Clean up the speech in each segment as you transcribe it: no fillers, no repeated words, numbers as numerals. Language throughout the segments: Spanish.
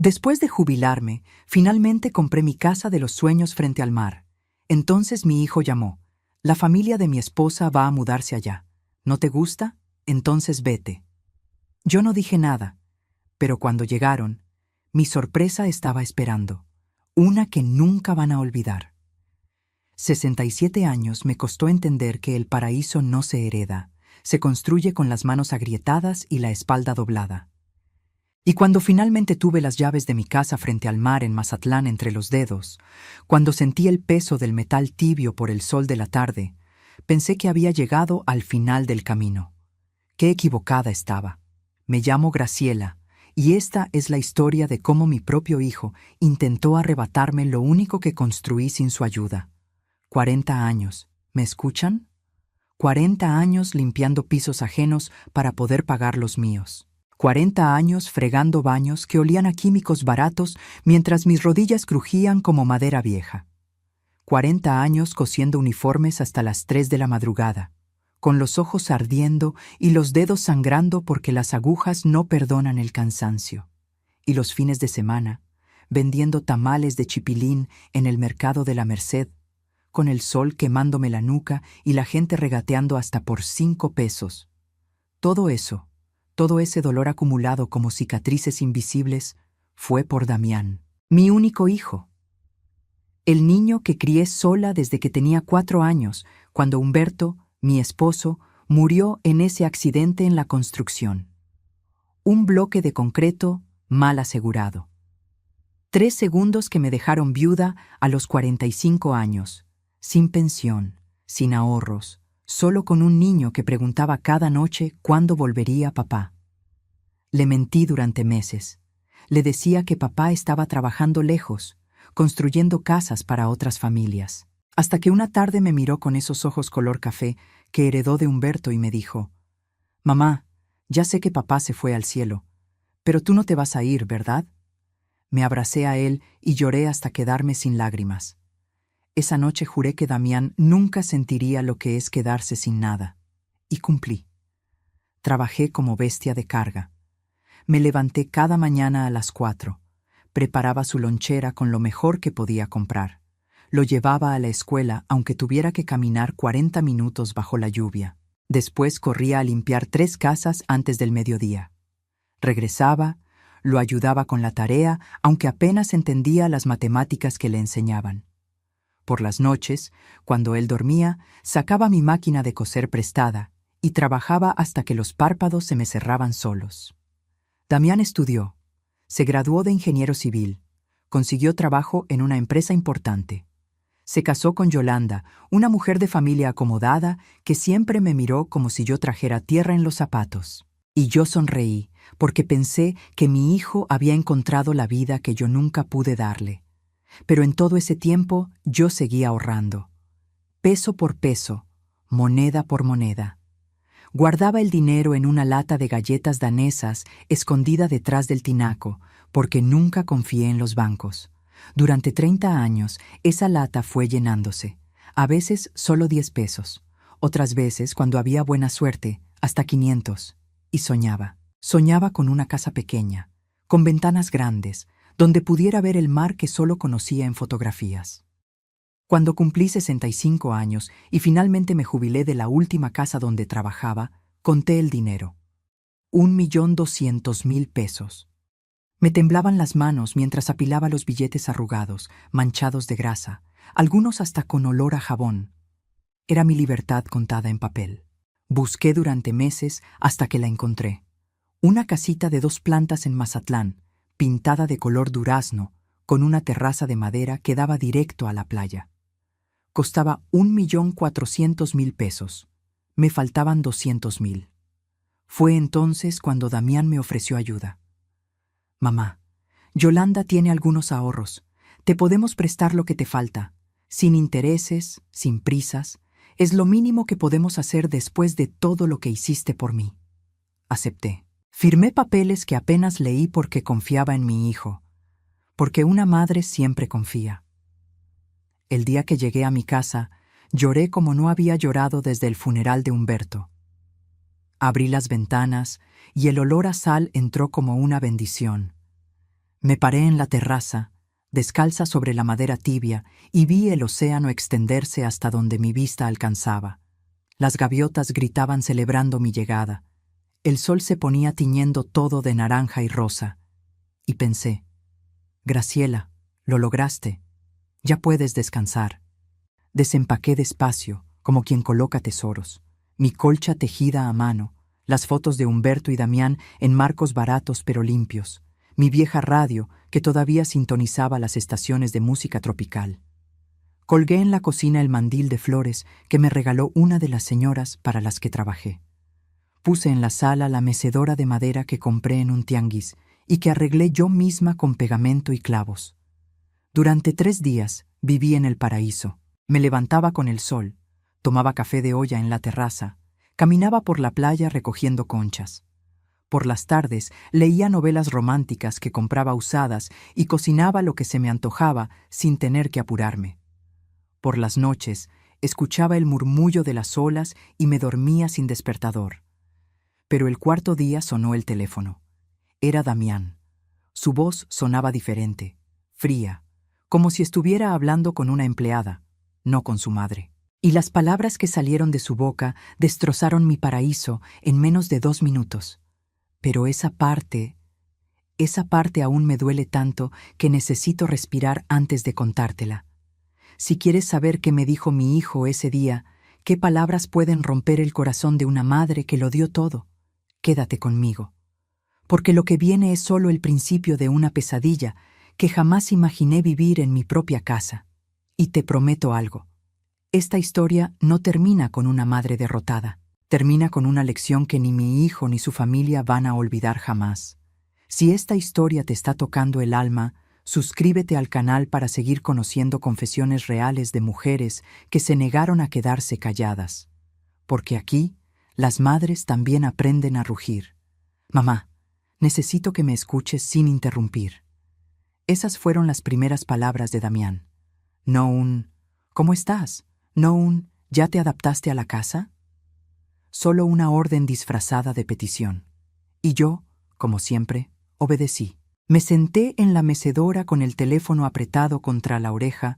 Después de jubilarme, finalmente compré mi casa de los sueños frente al mar. Entonces mi hijo llamó. La familia de mi esposa va a mudarse allá. ¿No te gusta? Entonces vete. Yo no dije nada, pero cuando llegaron, mi sorpresa estaba esperando. Una que nunca van a olvidar. 67 años me costó entender que el paraíso no se hereda, se construye con las manos agrietadas y la espalda doblada. Y cuando finalmente tuve las llaves de mi casa frente al mar en Mazatlán entre los dedos, cuando sentí el peso del metal tibio por el sol de la tarde, pensé que había llegado al final del camino. Qué equivocada estaba. Me llamo Graciela, y esta es la historia de cómo mi propio hijo intentó arrebatarme lo único que construí sin su ayuda. 40 años, ¿me escuchan? 40 años limpiando pisos ajenos para poder pagar los míos. 40 años fregando baños que olían a químicos baratos mientras mis rodillas crujían como madera vieja. 40 años cosiendo uniformes hasta las 3 de la madrugada, con los ojos ardiendo y los dedos sangrando porque las agujas no perdonan el cansancio. Y los fines de semana, vendiendo tamales de chipilín en el mercado de la Merced, con el sol quemándome la nuca y la gente regateando hasta por 5 pesos. Todo eso, todo ese dolor acumulado como cicatrices invisibles, fue por Damián, mi único hijo. El niño que crié sola desde que tenía 4 años, cuando Humberto, mi esposo, murió en ese accidente en la construcción. Un bloque de concreto mal asegurado. 3 segundos que me dejaron viuda a los 45 años, sin pensión, sin ahorros, solo con un niño que preguntaba cada noche cuándo volvería papá. Le mentí durante meses. Le decía que papá estaba trabajando lejos, construyendo casas para otras familias. Hasta que una tarde me miró con esos ojos color café que heredó de Humberto y me dijo: «Mamá, ya sé que papá se fue al cielo, pero tú no te vas a ir, ¿verdad?». Me abracé a él y lloré hasta quedarme sin lágrimas. Esa noche juré que Damián nunca sentiría lo que es quedarse sin nada. Y cumplí. Trabajé como bestia de carga. Me levanté cada mañana a las 4. Preparaba su lonchera con lo mejor que podía comprar. Lo llevaba a la escuela aunque tuviera que caminar 40 minutos bajo la lluvia. Después corría a limpiar 3 casas antes del mediodía. Regresaba, lo ayudaba con la tarea aunque apenas entendía las matemáticas que le enseñaban. Por las noches, cuando él dormía, sacaba mi máquina de coser prestada y trabajaba hasta que los párpados se me cerraban solos. Damián estudió, se graduó de ingeniero civil, consiguió trabajo en una empresa importante. Se casó con Yolanda, una mujer de familia acomodada que siempre me miró como si yo trajera tierra en los zapatos. Y yo sonreí, porque pensé que mi hijo había encontrado la vida que yo nunca pude darle. Pero en todo ese tiempo yo seguía ahorrando. Peso por peso, moneda por moneda. Guardaba el dinero en una lata de galletas danesas escondida detrás del tinaco, porque nunca confié en los bancos. Durante 30 años, esa lata fue llenándose. A veces solo 10 pesos. Otras veces, cuando había buena suerte, hasta 500. Y soñaba. Soñaba con una casa pequeña, con ventanas grandes, donde pudiera ver el mar que solo conocía en fotografías. Cuando cumplí 65 años y finalmente me jubilé de la última casa donde trabajaba, conté el dinero. 1.200.000 pesos. Me temblaban las manos mientras apilaba los billetes arrugados, manchados de grasa, algunos hasta con olor a jabón. Era mi libertad contada en papel. Busqué durante meses hasta que la encontré. Una casita de 2 plantas en Mazatlán, pintada de color durazno, con una terraza de madera que daba directo a la playa. Costaba 1.400.000 pesos. Me faltaban 200.000. Fue entonces cuando Damián me ofreció ayuda. «Mamá, Yolanda tiene algunos ahorros. Te podemos prestar lo que te falta. Sin intereses, sin prisas. Es lo mínimo que podemos hacer después de todo lo que hiciste por mí». Acepté. Firmé papeles que apenas leí porque confiaba en mi hijo, porque una madre siempre confía. El día que llegué a mi casa, lloré como no había llorado desde el funeral de Humberto. Abrí las ventanas y el olor a sal entró como una bendición. Me paré en la terraza, descalza sobre la madera tibia, y vi el océano extenderse hasta donde mi vista alcanzaba. Las gaviotas gritaban celebrando mi llegada. El sol se ponía tiñendo todo de naranja y rosa. Y pensé, Graciela, lo lograste. Ya puedes descansar. Desempaqué despacio, como quien coloca tesoros. Mi colcha tejida a mano, las fotos de Humberto y Damián en marcos baratos pero limpios, mi vieja radio que todavía sintonizaba las estaciones de música tropical. Colgué en la cocina el mandil de flores que me regaló una de las señoras para las que trabajé. Puse en la sala la mecedora de madera que compré en un tianguis y que arreglé yo misma con pegamento y clavos. Durante 3 días viví en el paraíso. Me levantaba con el sol, tomaba café de olla en la terraza, caminaba por la playa recogiendo conchas. Por las tardes leía novelas románticas que compraba usadas y cocinaba lo que se me antojaba sin tener que apurarme. Por las noches escuchaba el murmullo de las olas y me dormía sin despertador. Pero el 4.º día sonó el teléfono. Era Damián. Su voz sonaba diferente, fría, como si estuviera hablando con una empleada, no con su madre. Y las palabras que salieron de su boca destrozaron mi paraíso en menos de 2 minutos. Pero esa parte aún me duele tanto que necesito respirar antes de contártela. Si quieres saber qué me dijo mi hijo ese día, qué palabras pueden romper el corazón de una madre que lo dio todo, quédate conmigo. Porque lo que viene es solo el principio de una pesadilla que jamás imaginé vivir en mi propia casa. Y te prometo algo. Esta historia no termina con una madre derrotada. Termina con una lección que ni mi hijo ni su familia van a olvidar jamás. Si esta historia te está tocando el alma, suscríbete al canal para seguir conociendo confesiones reales de mujeres que se negaron a quedarse calladas. Porque aquí, las madres también aprenden a rugir. Mamá, necesito que me escuches sin interrumpir. Esas fueron las primeras palabras de Damián. No un ¿cómo estás? No un ¿ya te adaptaste a la casa? Solo una orden disfrazada de petición. Y yo, como siempre, obedecí. Me senté en la mecedora con el teléfono apretado contra la oreja,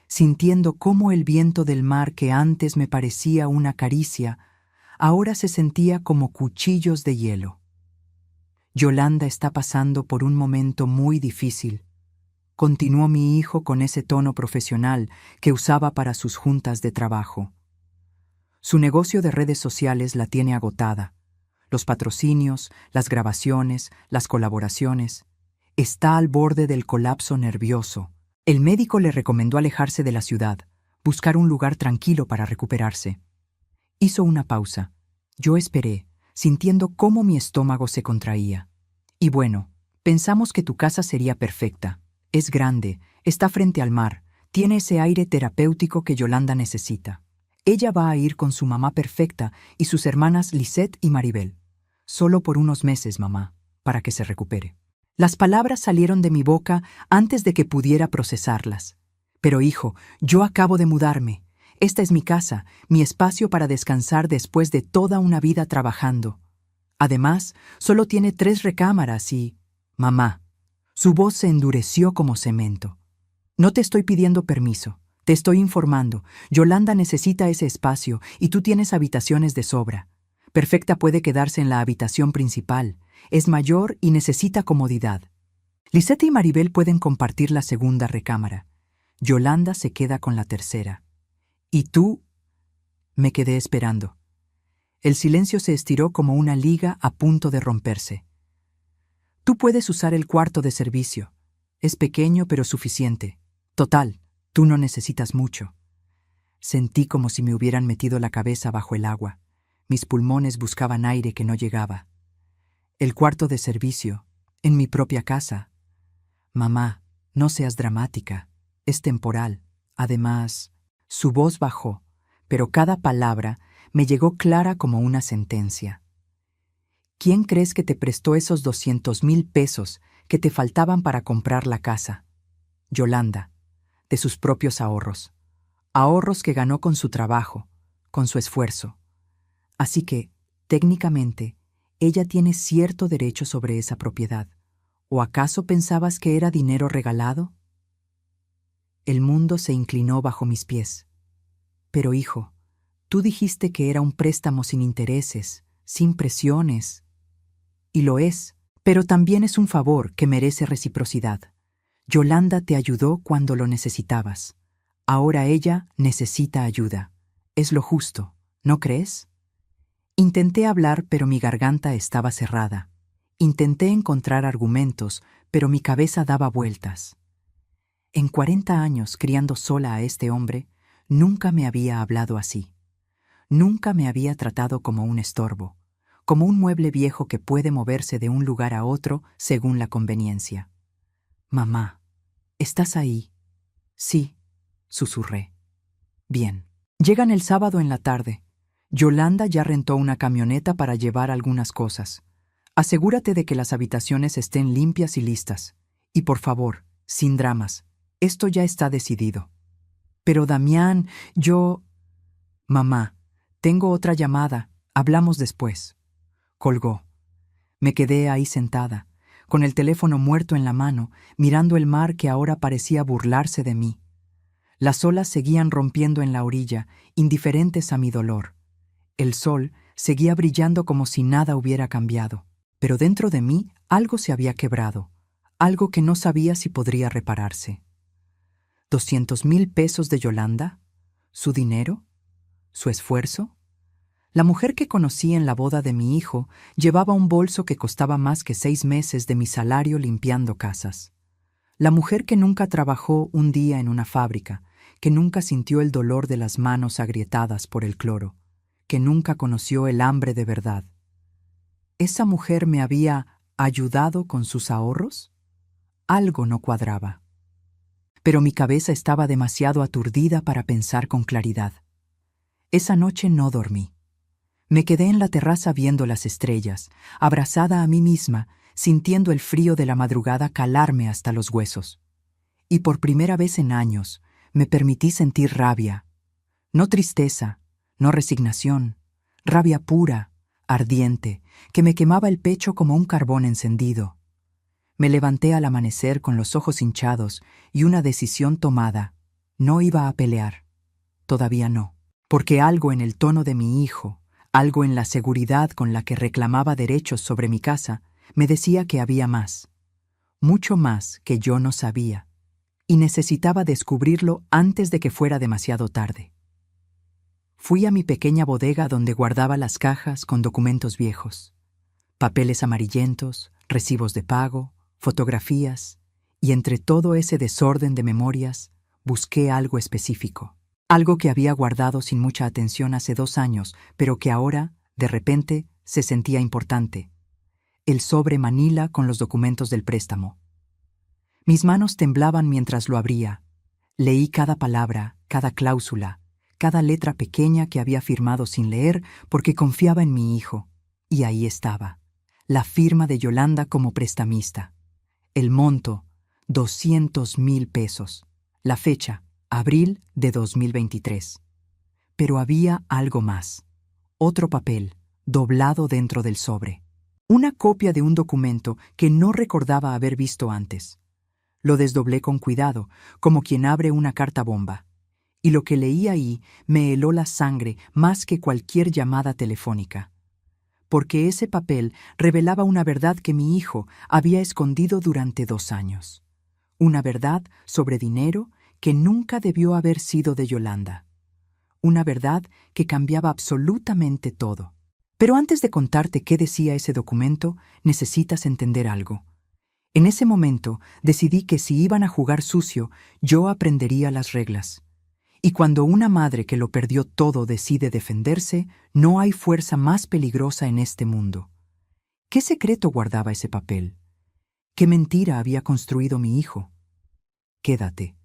sintiendo cómo el viento del mar que antes me parecía una caricia, ahora se sentía como cuchillos de hielo. Yolanda está pasando por un momento muy difícil. Continuó mi hijo con ese tono profesional que usaba para sus juntas de trabajo. Su negocio de redes sociales la tiene agotada. Los patrocinios, las grabaciones, las colaboraciones. Está al borde del colapso nervioso. El médico le recomendó alejarse de la ciudad, buscar un lugar tranquilo para recuperarse. Hizo una pausa. Yo esperé, sintiendo cómo mi estómago se contraía. Y bueno, pensamos que tu casa sería perfecta. Es grande, está frente al mar, tiene ese aire terapéutico que Yolanda necesita. Ella va a ir con su mamá perfecta y sus hermanas Lisette y Maribel. Solo por unos meses, mamá, para que se recupere. Las palabras salieron de mi boca antes de que pudiera procesarlas. Pero hijo, yo acabo de mudarme. Esta es mi casa, mi espacio para descansar después de toda una vida trabajando. Además, solo tiene 3 recámaras y... Mamá. Su voz se endureció como cemento. No te estoy pidiendo permiso, te estoy informando. Yolanda necesita ese espacio y tú tienes habitaciones de sobra. Perfecta puede quedarse en la habitación principal. Es mayor y necesita comodidad. Lisette y Maribel pueden compartir la segunda recámara. Yolanda se queda con la tercera. ¿Y tú? Me quedé esperando. El silencio se estiró como una liga a punto de romperse. Tú puedes usar el cuarto de servicio. Es pequeño pero suficiente. Total, tú no necesitas mucho. Sentí como si me hubieran metido la cabeza bajo el agua. Mis pulmones buscaban aire que no llegaba. El cuarto de servicio, en mi propia casa. Mamá, no seas dramática. Es temporal. Además, su voz bajó, pero cada palabra me llegó clara como una sentencia. ¿Quién crees que te prestó esos 200,000 pesos que te faltaban para comprar la casa? Yolanda, de sus propios ahorros. Ahorros que ganó con su trabajo, con su esfuerzo. Así que, técnicamente, ella tiene cierto derecho sobre esa propiedad. ¿O acaso pensabas que era dinero regalado? El mundo se inclinó bajo mis pies. Pero, hijo, tú dijiste que era un préstamo sin intereses, sin presiones. Y lo es, pero también es un favor que merece reciprocidad. Yolanda te ayudó cuando lo necesitabas. Ahora ella necesita ayuda. Es lo justo, ¿no crees? Intenté hablar, pero mi garganta estaba cerrada. Intenté encontrar argumentos, pero mi cabeza daba vueltas. En 40 años criando sola a este hombre, nunca me había hablado así. Nunca me había tratado como un estorbo, como un mueble viejo que puede moverse de un lugar a otro según la conveniencia. «Mamá, ¿estás ahí?» «Sí», susurré. «Bien». Llegan el sábado en la tarde. Yolanda ya rentó una camioneta para llevar algunas cosas. Asegúrate de que las habitaciones estén limpias y listas. Y por favor, sin dramas. Esto ya está decidido. Pero Damián, yo... Mamá, tengo otra llamada. Hablamos después. Colgó. Me quedé ahí sentada, con el teléfono muerto en la mano, mirando el mar que ahora parecía burlarse de mí. Las olas seguían rompiendo en la orilla, indiferentes a mi dolor. El sol seguía brillando como si nada hubiera cambiado. Pero dentro de mí algo se había quebrado, algo que no sabía si podría repararse. 200,000 pesos de Yolanda, su dinero, su esfuerzo. La mujer que conocí en la boda de mi hijo llevaba un bolso que costaba más que 6 meses de mi salario limpiando casas. La mujer que nunca trabajó un día en una fábrica, que nunca sintió el dolor de las manos agrietadas por el cloro, que nunca conoció el hambre de verdad. ¿Esa mujer me había ayudado con sus ahorros? Algo no cuadraba. Pero mi cabeza estaba demasiado aturdida para pensar con claridad. Esa noche no dormí. Me quedé en la terraza viendo las estrellas, abrazada a mí misma, sintiendo el frío de la madrugada calarme hasta los huesos. Y por primera vez en años me permití sentir rabia. No tristeza, no resignación, rabia pura, ardiente, que me quemaba el pecho como un carbón encendido. Me levanté al amanecer con los ojos hinchados y una decisión tomada. No iba a pelear. Todavía no. Porque algo en el tono de mi hijo, algo en la seguridad con la que reclamaba derechos sobre mi casa, me decía que había más. Mucho más que yo no sabía. Y necesitaba descubrirlo antes de que fuera demasiado tarde. Fui a mi pequeña bodega donde guardaba las cajas con documentos viejos, papeles amarillentos, recibos de pago, fotografías, y entre todo ese desorden de memorias, busqué algo específico. Algo que había guardado sin mucha atención hace 2 años, pero que ahora, de repente, se sentía importante. El sobre manila con los documentos del préstamo. Mis manos temblaban mientras lo abría. Leí cada palabra, cada cláusula, cada letra pequeña que había firmado sin leer porque confiaba en mi hijo. Y ahí estaba, la firma de Yolanda como prestamista. El monto, 200,000 pesos. La fecha, abril de 2023. Pero había algo más. Otro papel, doblado dentro del sobre. Una copia de un documento que no recordaba haber visto antes. Lo desdoblé con cuidado, como quien abre una carta bomba. Y lo que leí ahí me heló la sangre más que cualquier llamada telefónica. Porque ese papel revelaba una verdad que mi hijo había escondido durante 2 años. Una verdad sobre dinero que nunca debió haber sido de Yolanda. Una verdad que cambiaba absolutamente todo. Pero antes de contarte qué decía ese documento, necesitas entender algo. En ese momento decidí que si iban a jugar sucio, yo aprendería las reglas. Y cuando una madre que lo perdió todo decide defenderse, no hay fuerza más peligrosa en este mundo. ¿Qué secreto guardaba ese papel? ¿Qué mentira había construido mi hijo? Quédate,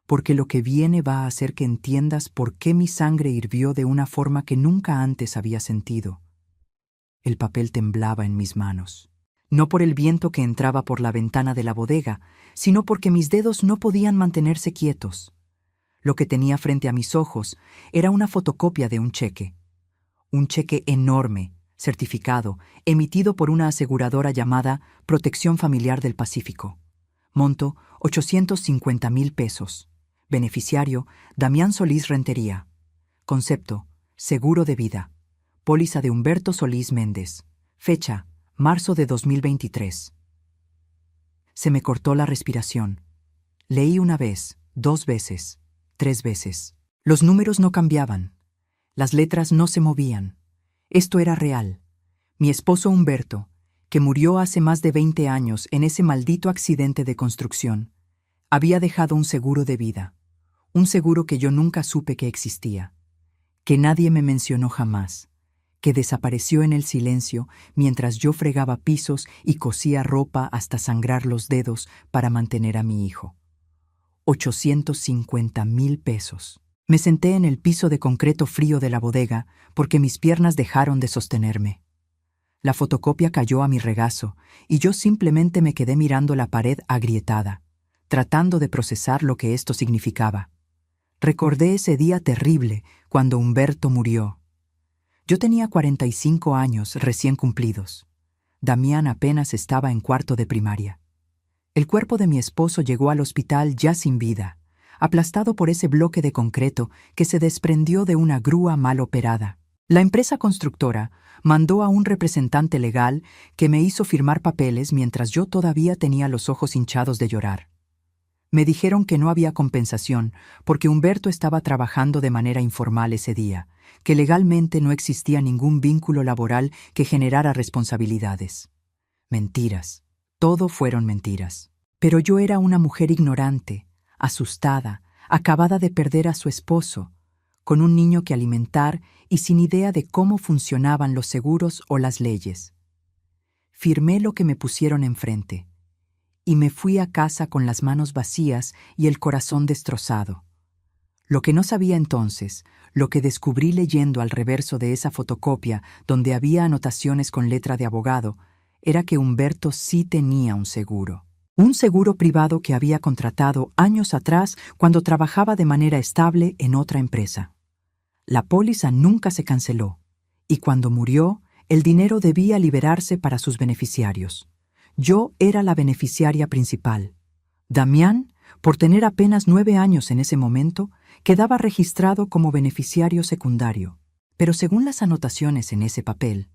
porque lo que viene va a hacer que entiendas por qué mi sangre hirvió de una forma que nunca antes había sentido. El papel temblaba en mis manos. No por el viento que entraba por la ventana de la bodega, sino porque mis dedos no podían mantenerse quietos. Lo que tenía frente a mis ojos era una fotocopia de un cheque enorme, certificado, emitido por una aseguradora llamada Protección Familiar del Pacífico. Monto, 850,000 pesos. Beneficiario, Damián Solís Rentería. Concepto, seguro de vida. Póliza de Humberto Solís Méndez. Fecha, marzo de 2023. Se me cortó la respiración. Leí una vez, 2 veces, 3 veces. Los números no cambiaban. Las letras no se movían. Esto era real. Mi esposo Humberto, que murió hace más de 20 años en ese maldito accidente de construcción, había dejado un seguro de vida. Un seguro que yo nunca supe que existía. Que nadie me mencionó jamás. Que desapareció en el silencio mientras yo fregaba pisos y cosía ropa hasta sangrar los dedos para mantener a mi hijo. 850,000 pesos. Me senté en el piso de concreto frío de la bodega porque mis piernas dejaron de sostenerme. La fotocopia cayó a mi regazo y yo simplemente me quedé mirando la pared agrietada, tratando de procesar lo que esto significaba. Recordé ese día terrible cuando Humberto murió. Yo tenía 45 años recién cumplidos. Damián apenas estaba en cuarto de primaria. El cuerpo de mi esposo llegó al hospital ya sin vida, aplastado por ese bloque de concreto que se desprendió de una grúa mal operada. La empresa constructora mandó a un representante legal que me hizo firmar papeles mientras yo todavía tenía los ojos hinchados de llorar. Me dijeron que no había compensación porque Humberto estaba trabajando de manera informal ese día, que legalmente no existía ningún vínculo laboral que generara responsabilidades. Mentiras. Todo fueron mentiras. Pero yo era una mujer ignorante, asustada, acabada de perder a su esposo, con un niño que alimentar y sin idea de cómo funcionaban los seguros o las leyes. Firmé lo que me pusieron enfrente y me fui a casa con las manos vacías y el corazón destrozado. Lo que no sabía entonces, lo que descubrí leyendo al reverso de esa fotocopia donde había anotaciones con letra de abogado, era que Humberto sí tenía un seguro. Un seguro privado que había contratado años atrás cuando trabajaba de manera estable en otra empresa. La póliza nunca se canceló, y cuando murió, el dinero debía liberarse para sus beneficiarios. Yo era la beneficiaria principal. Damián, por tener apenas 9 años en ese momento, quedaba registrado como beneficiario secundario. Pero según las anotaciones en ese papel,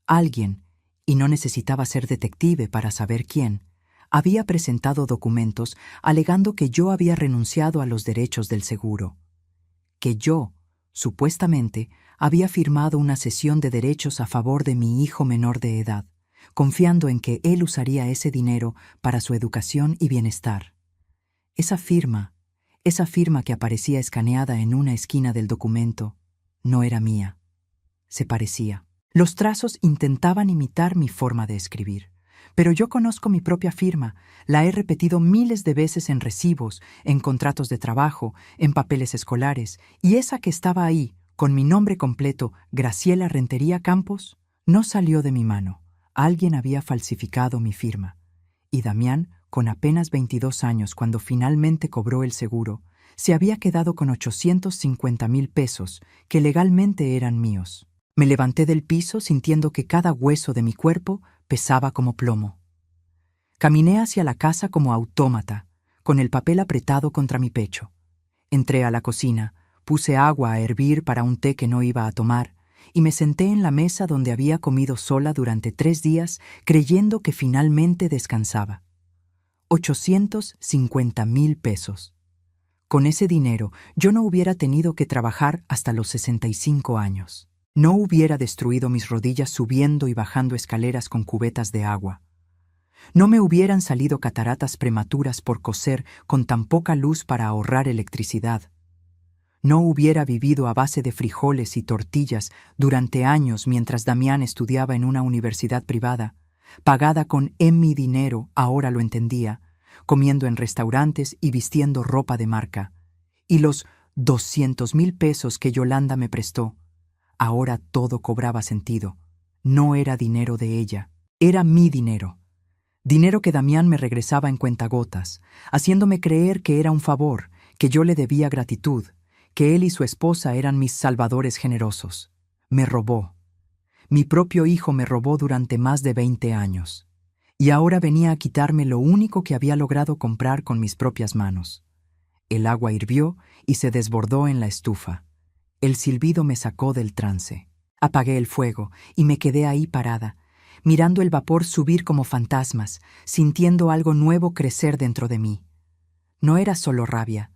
alguien, y no necesitaba ser detective para saber quién, había presentado documentos alegando que yo había renunciado a los derechos del seguro. Que yo, supuestamente, había firmado una cesión de derechos a favor de mi hijo menor de edad, confiando en que él usaría ese dinero para su educación y bienestar. Esa firma que aparecía escaneada en una esquina del documento, no era mía. Se parecía. Los trazos intentaban imitar mi forma de escribir. Pero yo conozco mi propia firma, la he repetido miles de veces en recibos, en contratos de trabajo, en papeles escolares, y esa que estaba ahí, con mi nombre completo, Graciela Rentería Campos, no salió de mi mano. Alguien había falsificado mi firma. Y Damián, con apenas 22 años cuando finalmente cobró el seguro, se había quedado con 850,000 pesos, que legalmente eran míos. Me levanté del piso sintiendo que cada hueso de mi cuerpo pesaba como plomo. Caminé hacia la casa como autómata, con el papel apretado contra mi pecho. Entré a la cocina, puse agua a hervir para un té que no iba a tomar, y me senté en la mesa donde había comido sola durante 3 días, creyendo que finalmente descansaba. 850,000 pesos. Con ese dinero, yo no hubiera tenido que trabajar hasta los 65 años. No hubiera destruido mis rodillas subiendo y bajando escaleras con cubetas de agua. No me hubieran salido cataratas prematuras por coser con tan poca luz para ahorrar electricidad. No hubiera vivido a base de frijoles y tortillas durante años mientras Damián estudiaba en una universidad privada, pagada con mi dinero, ahora lo entendía, comiendo en restaurantes y vistiendo ropa de marca. Y los 200,000 pesos que Yolanda me prestó. Ahora todo cobraba sentido. No era dinero de ella, era mi dinero. Dinero que Damián me regresaba en cuentagotas, haciéndome creer que era un favor, que yo le debía gratitud, que él y su esposa eran mis salvadores generosos. Me robó. Mi propio hijo me robó durante más de 20 años. Y ahora venía a quitarme lo único que había logrado comprar con mis propias manos. El agua hirvió y se desbordó en la estufa. El silbido me sacó del trance. Apagué el fuego y me quedé ahí parada, mirando el vapor subir como fantasmas, sintiendo algo nuevo crecer dentro de mí. No era solo rabia,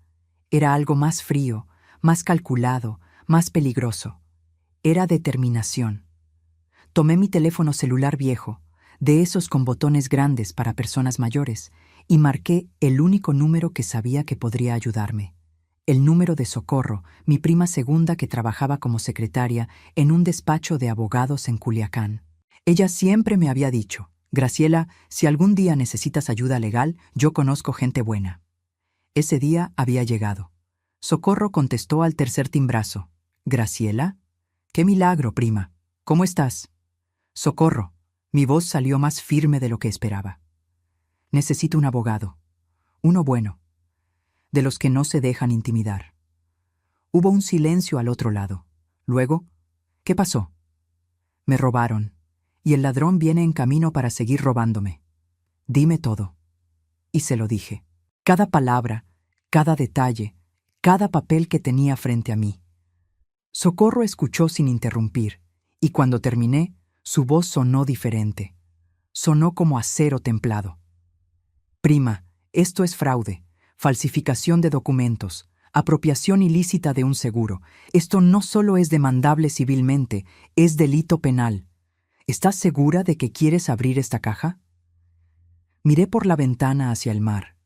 era algo más frío, más calculado, más peligroso. Era determinación. Tomé mi teléfono celular viejo, de esos con botones grandes para personas mayores, y marqué el único número que sabía que podría ayudarme. El número de Socorro, mi prima segunda que trabajaba como secretaria en un despacho de abogados en Culiacán. Ella siempre me había dicho: Graciela, si algún día necesitas ayuda legal, yo conozco gente buena. Ese día había llegado. Socorro contestó al tercer timbrazo. ¿Graciela? ¡Qué milagro, prima! ¿Cómo estás? Socorro. Mi voz salió más firme de lo que esperaba. Necesito un abogado. Uno bueno. De los que no se dejan intimidar. Hubo un silencio al otro lado. Luego, ¿qué pasó? Me robaron, y el ladrón viene en camino para seguir robándome. Dime todo. Y se lo dije. Cada palabra, cada detalle, cada papel que tenía frente a mí. Socorro escuchó sin interrumpir, y cuando terminé, su voz sonó diferente. Sonó como acero templado. Prima, esto es fraude, falsificación de documentos, apropiación ilícita de un seguro. Esto no solo es demandable civilmente, es delito penal. ¿Estás segura de que quieres abrir esta caja? Miré por la ventana hacia el mar.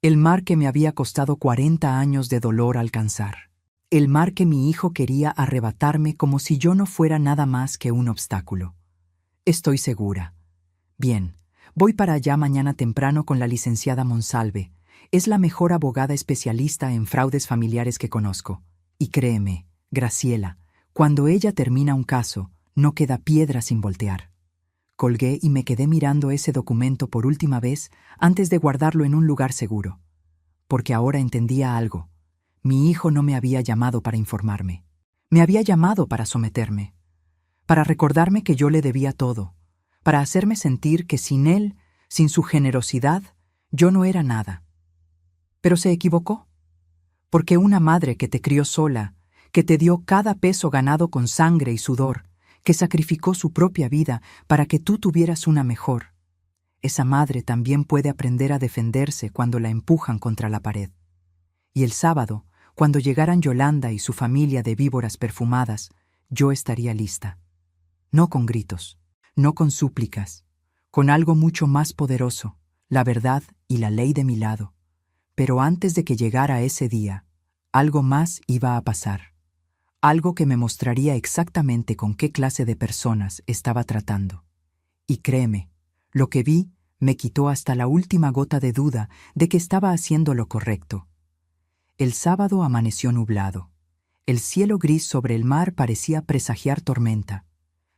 El mar que me había costado 40 años de dolor alcanzar. El mar que mi hijo quería arrebatarme como si yo no fuera nada más que un obstáculo. Estoy segura. Bien, voy para allá mañana temprano con la licenciada Monsalve. Es la mejor abogada especialista en fraudes familiares que conozco. Y créeme, Graciela, cuando ella termina un caso, no queda piedra sin voltear. Colgué y me quedé mirando ese documento por última vez antes de guardarlo en un lugar seguro. Porque ahora entendía algo. Mi hijo no me había llamado para informarme. Me había llamado para someterme. Para recordarme que yo le debía todo. Para hacerme sentir que sin él, sin su generosidad, yo no era nada. Pero se equivocó. Porque una madre que te crió sola, que te dio cada peso ganado con sangre y sudor, que sacrificó su propia vida para que tú tuvieras una mejor, esa madre también puede aprender a defenderse cuando la empujan contra la pared. Y el sábado, cuando llegaran Yolanda y su familia de víboras perfumadas, yo estaría lista. No con gritos, no con súplicas, con algo mucho más poderoso, la verdad y la ley de mi lado. Pero antes de que llegara ese día, algo más iba a pasar. Algo que me mostraría exactamente con qué clase de personas estaba tratando. Y créeme, lo que vi me quitó hasta la última gota de duda de que estaba haciendo lo correcto. El sábado amaneció nublado. El cielo gris sobre el mar parecía presagiar tormenta.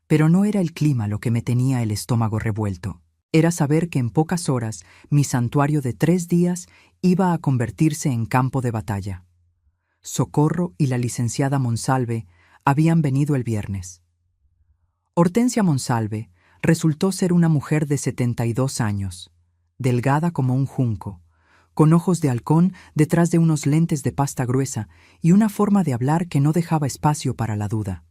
Pero no era el clima lo que me tenía el estómago revuelto. Era saber que en pocas horas mi santuario de 3 días iba a convertirse en campo de batalla. Socorro y la licenciada Monsalve habían venido el viernes. Hortensia Monsalve resultó ser una mujer de 72 años, delgada como un junco, con ojos de halcón detrás de unos lentes de pasta gruesa y una forma de hablar que no dejaba espacio para la duda.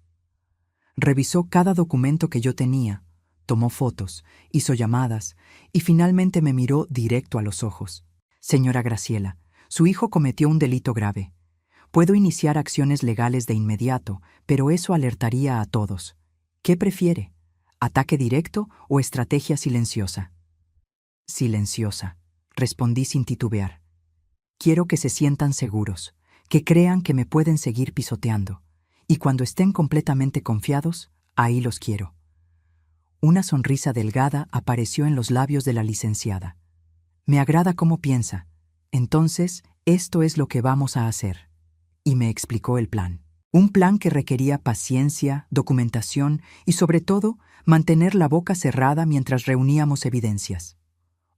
Revisó cada documento que yo tenía, tomó fotos, hizo llamadas y finalmente me miró directo a los ojos. Señora Graciela, su hijo cometió un delito grave. Puedo iniciar acciones legales de inmediato, pero eso alertaría a todos. ¿Qué prefiere? ¿Ataque directo o estrategia silenciosa? Silenciosa, respondí sin titubear. Quiero que se sientan seguros, que crean que me pueden seguir pisoteando, y cuando estén completamente confiados, ahí los quiero. Una sonrisa delgada apareció en los labios de la licenciada. Me agrada cómo piensa. Entonces, esto es lo que vamos a hacer. Y me explicó el plan. Un plan que requería paciencia, documentación y, sobre todo, mantener la boca cerrada mientras reuníamos evidencias.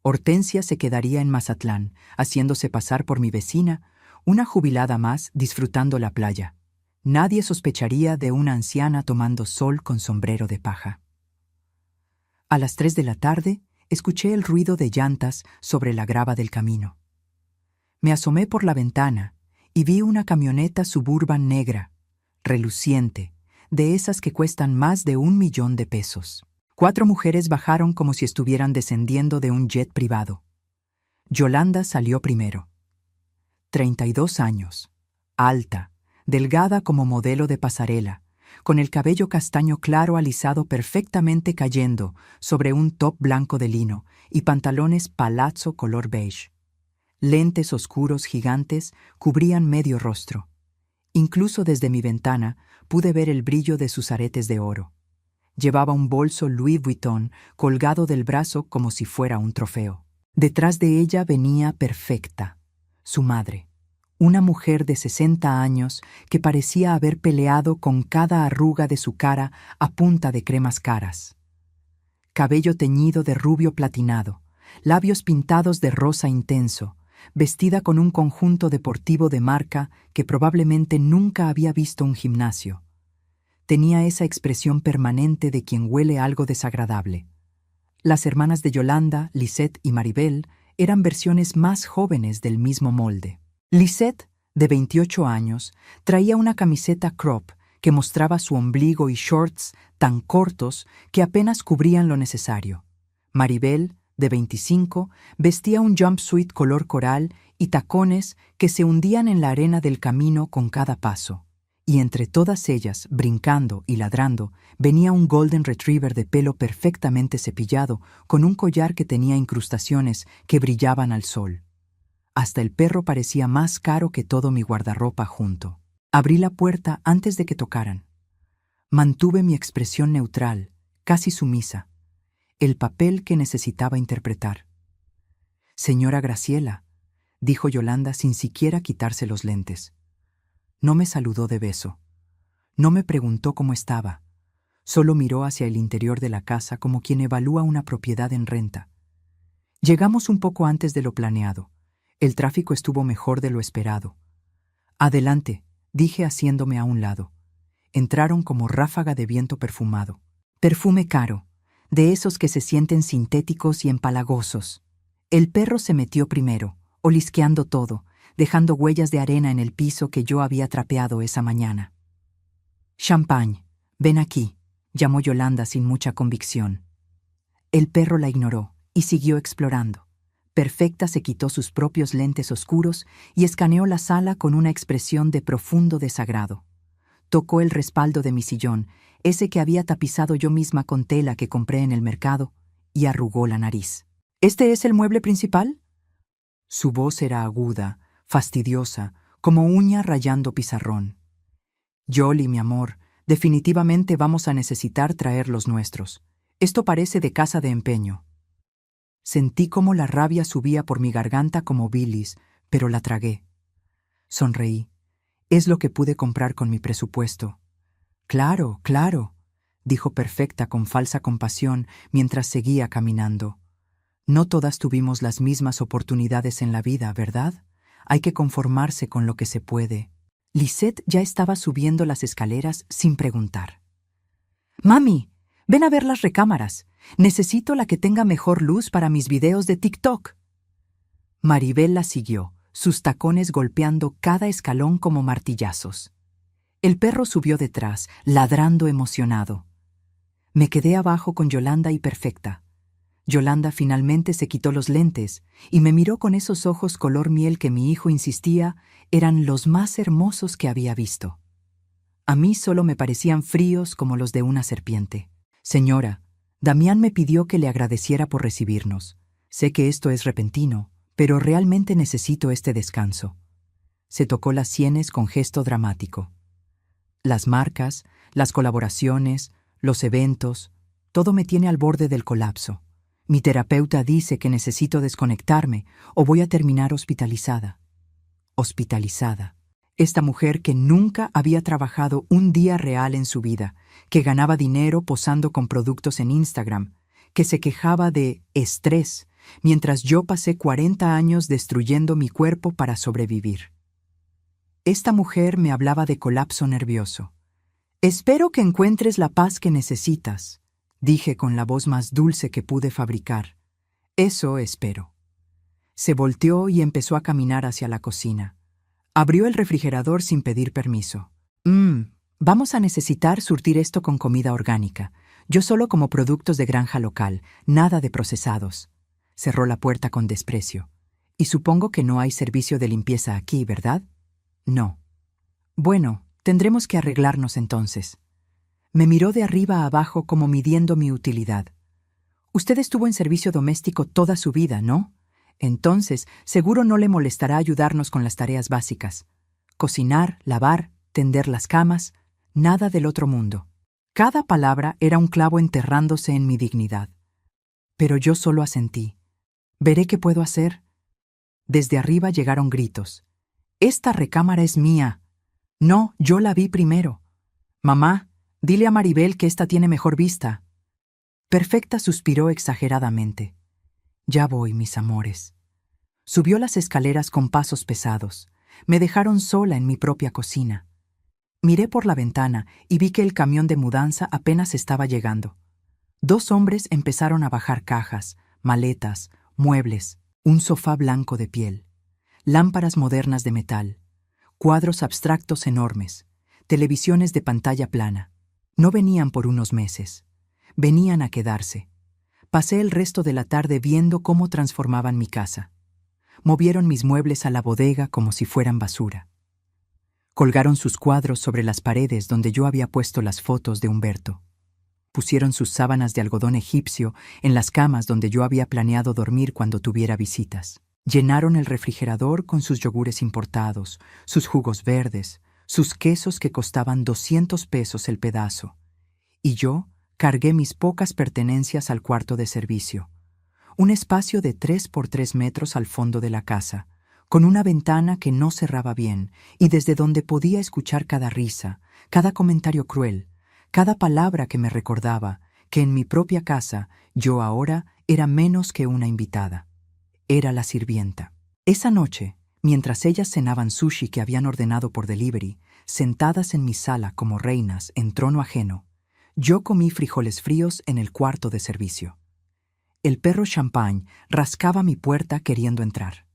Hortensia se quedaría en Mazatlán, haciéndose pasar por mi vecina, una jubilada más disfrutando la playa. Nadie sospecharía de una anciana tomando sol con sombrero de paja. A las 3 de la tarde, escuché el ruido de llantas sobre la grava del camino. Me asomé por la ventana y vi una camioneta Suburban negra, reluciente, de esas que cuestan más de 1 millón de pesos. 4 mujeres bajaron como si estuvieran descendiendo de un jet privado. Yolanda salió primero. 32 años, alta, delgada como modelo de pasarela, con el cabello castaño claro alisado perfectamente cayendo sobre un top blanco de lino y pantalones palazzo color beige. Lentes oscuros gigantes cubrían medio rostro. Incluso desde mi ventana pude ver el brillo de sus aretes de oro. Llevaba un bolso Louis Vuitton colgado del brazo como si fuera un trofeo. Detrás de ella venía Perfecta, su madre, una mujer de 60 años que parecía haber peleado con cada arruga de su cara a punta de cremas caras. Cabello teñido de rubio platinado, labios pintados de rosa intenso, vestida con un conjunto deportivo de marca que probablemente nunca había visto un gimnasio. Tenía esa expresión permanente de quien huele algo desagradable. Las hermanas de Yolanda, Lisette y Maribel, eran versiones más jóvenes del mismo molde. Lisette, de 28 años, traía una camiseta crop que mostraba su ombligo y shorts tan cortos que apenas cubrían lo necesario. Maribel, de 25, vestía un jumpsuit color coral y tacones que se hundían en la arena del camino con cada paso. Y entre todas ellas, brincando y ladrando, venía un golden retriever de pelo perfectamente cepillado, con un collar que tenía incrustaciones que brillaban al sol. Hasta el perro parecía más caro que todo mi guardarropa junto. Abrí la puerta antes de que tocaran. Mantuve mi expresión neutral, casi sumisa, el papel que necesitaba interpretar. «Señora Graciela», dijo Yolanda sin siquiera quitarse los lentes. No me saludó de beso. No me preguntó cómo estaba. Solo miró hacia el interior de la casa como quien evalúa una propiedad en renta. Llegamos un poco antes de lo planeado. El tráfico estuvo mejor de lo esperado. «Adelante», dije haciéndome a un lado. Entraron como ráfaga de viento perfumado. Perfume caro, de esos que se sienten sintéticos y empalagosos. El perro se metió primero, olisqueando todo, dejando huellas de arena en el piso que yo había trapeado esa mañana. «Champagne, ven aquí», llamó Yolanda sin mucha convicción. El perro la ignoró y siguió explorando. Perfecta se quitó sus propios lentes oscuros y escaneó la sala con una expresión de profundo desagrado. Tocó el respaldo de mi sillón, ese que había tapizado yo misma con tela que compré en el mercado, y arrugó la nariz. «¿Este es el mueble principal?» Su voz era aguda, fastidiosa, como uña rayando pizarrón. «Yoli, mi amor, definitivamente vamos a necesitar traer los nuestros. Esto parece de casa de empeño». Sentí cómo la rabia subía por mi garganta como bilis, pero la tragué. Sonreí. Es lo que pude comprar con mi presupuesto. «Claro, claro», dijo Perfecta con falsa compasión mientras seguía caminando. «No todas tuvimos las mismas oportunidades en la vida, ¿verdad? Hay que conformarse con lo que se puede». Lisette ya estaba subiendo las escaleras sin preguntar. «Mami, ven a ver las recámaras. Necesito la que tenga mejor luz para mis videos de TikTok». Maribel la siguió, sus tacones golpeando cada escalón como martillazos. El perro subió detrás, ladrando emocionado. Me quedé abajo con Yolanda y Perfecta. Yolanda finalmente se quitó los lentes y me miró con esos ojos color miel que mi hijo insistía eran los más hermosos que había visto. A mí solo me parecían fríos como los de una serpiente. «Señora, Damián me pidió que le agradeciera por recibirnos. Sé que esto es repentino, pero realmente necesito este descanso». Se tocó las sienes con gesto dramático. Las marcas, las colaboraciones, los eventos, todo me tiene al borde del colapso. Mi terapeuta dice que necesito desconectarme o voy a terminar hospitalizada. Hospitalizada. Esta mujer que nunca había trabajado un día real en su vida, que ganaba dinero posando con productos en Instagram, que se quejaba de estrés, mientras yo pasé 40 años destruyendo mi cuerpo para sobrevivir. Esta mujer me hablaba de colapso nervioso. «Espero que encuentres la paz que necesitas», dije con la voz más dulce que pude fabricar. «Eso espero». Se volteó y empezó a caminar hacia la cocina. Abrió el refrigerador sin pedir permiso. Vamos a necesitar surtir esto con comida orgánica. Yo solo como productos de granja local, nada de procesados». Cerró la puerta con desprecio. «Y supongo que no hay servicio de limpieza aquí, ¿verdad?» «No». «Bueno, tendremos que arreglarnos entonces». Me miró de arriba a abajo como midiendo mi utilidad. «Usted estuvo en servicio doméstico toda su vida, ¿no? Entonces, seguro no le molestará ayudarnos con las tareas básicas. Cocinar, lavar, tender las camas, nada del otro mundo». Cada palabra era un clavo enterrándose en mi dignidad. Pero yo solo asentí. «Veré qué puedo hacer». Desde arriba llegaron gritos. «Esta recámara es mía». «No, yo la vi primero». «Mamá, dile a Maribel que esta tiene mejor vista». Perfecta suspiró exageradamente. «Ya voy, mis amores». Subió las escaleras con pasos pesados. Me dejaron sola en mi propia cocina. Miré por la ventana y vi que el camión de mudanza apenas estaba llegando. 2 hombres empezaron a bajar cajas, maletas, muebles, un sofá blanco de piel, lámparas modernas de metal, cuadros abstractos enormes, televisiones de pantalla plana. No venían por unos meses. Venían a quedarse. Pasé el resto de la tarde viendo cómo transformaban mi casa. Movieron mis muebles a la bodega como si fueran basura. Colgaron sus cuadros sobre las paredes donde yo había puesto las fotos de Humberto. Pusieron sus sábanas de algodón egipcio en las camas donde yo había planeado dormir cuando tuviera visitas. Llenaron el refrigerador con sus yogures importados, sus jugos verdes, sus quesos que costaban 200 pesos el pedazo. Y yo cargué mis pocas pertenencias al cuarto de servicio. Un espacio de 3 por 3 metros al fondo de la casa, con una ventana que no cerraba bien y desde donde podía escuchar cada risa, cada comentario cruel, cada palabra que me recordaba que en mi propia casa yo ahora era menos que una invitada. Era la sirvienta. Esa noche, mientras ellas cenaban sushi que habían ordenado por delivery, sentadas en mi sala como reinas en trono ajeno, yo comí frijoles fríos en el cuarto de servicio. El perro Champagne rascaba mi puerta queriendo entrar.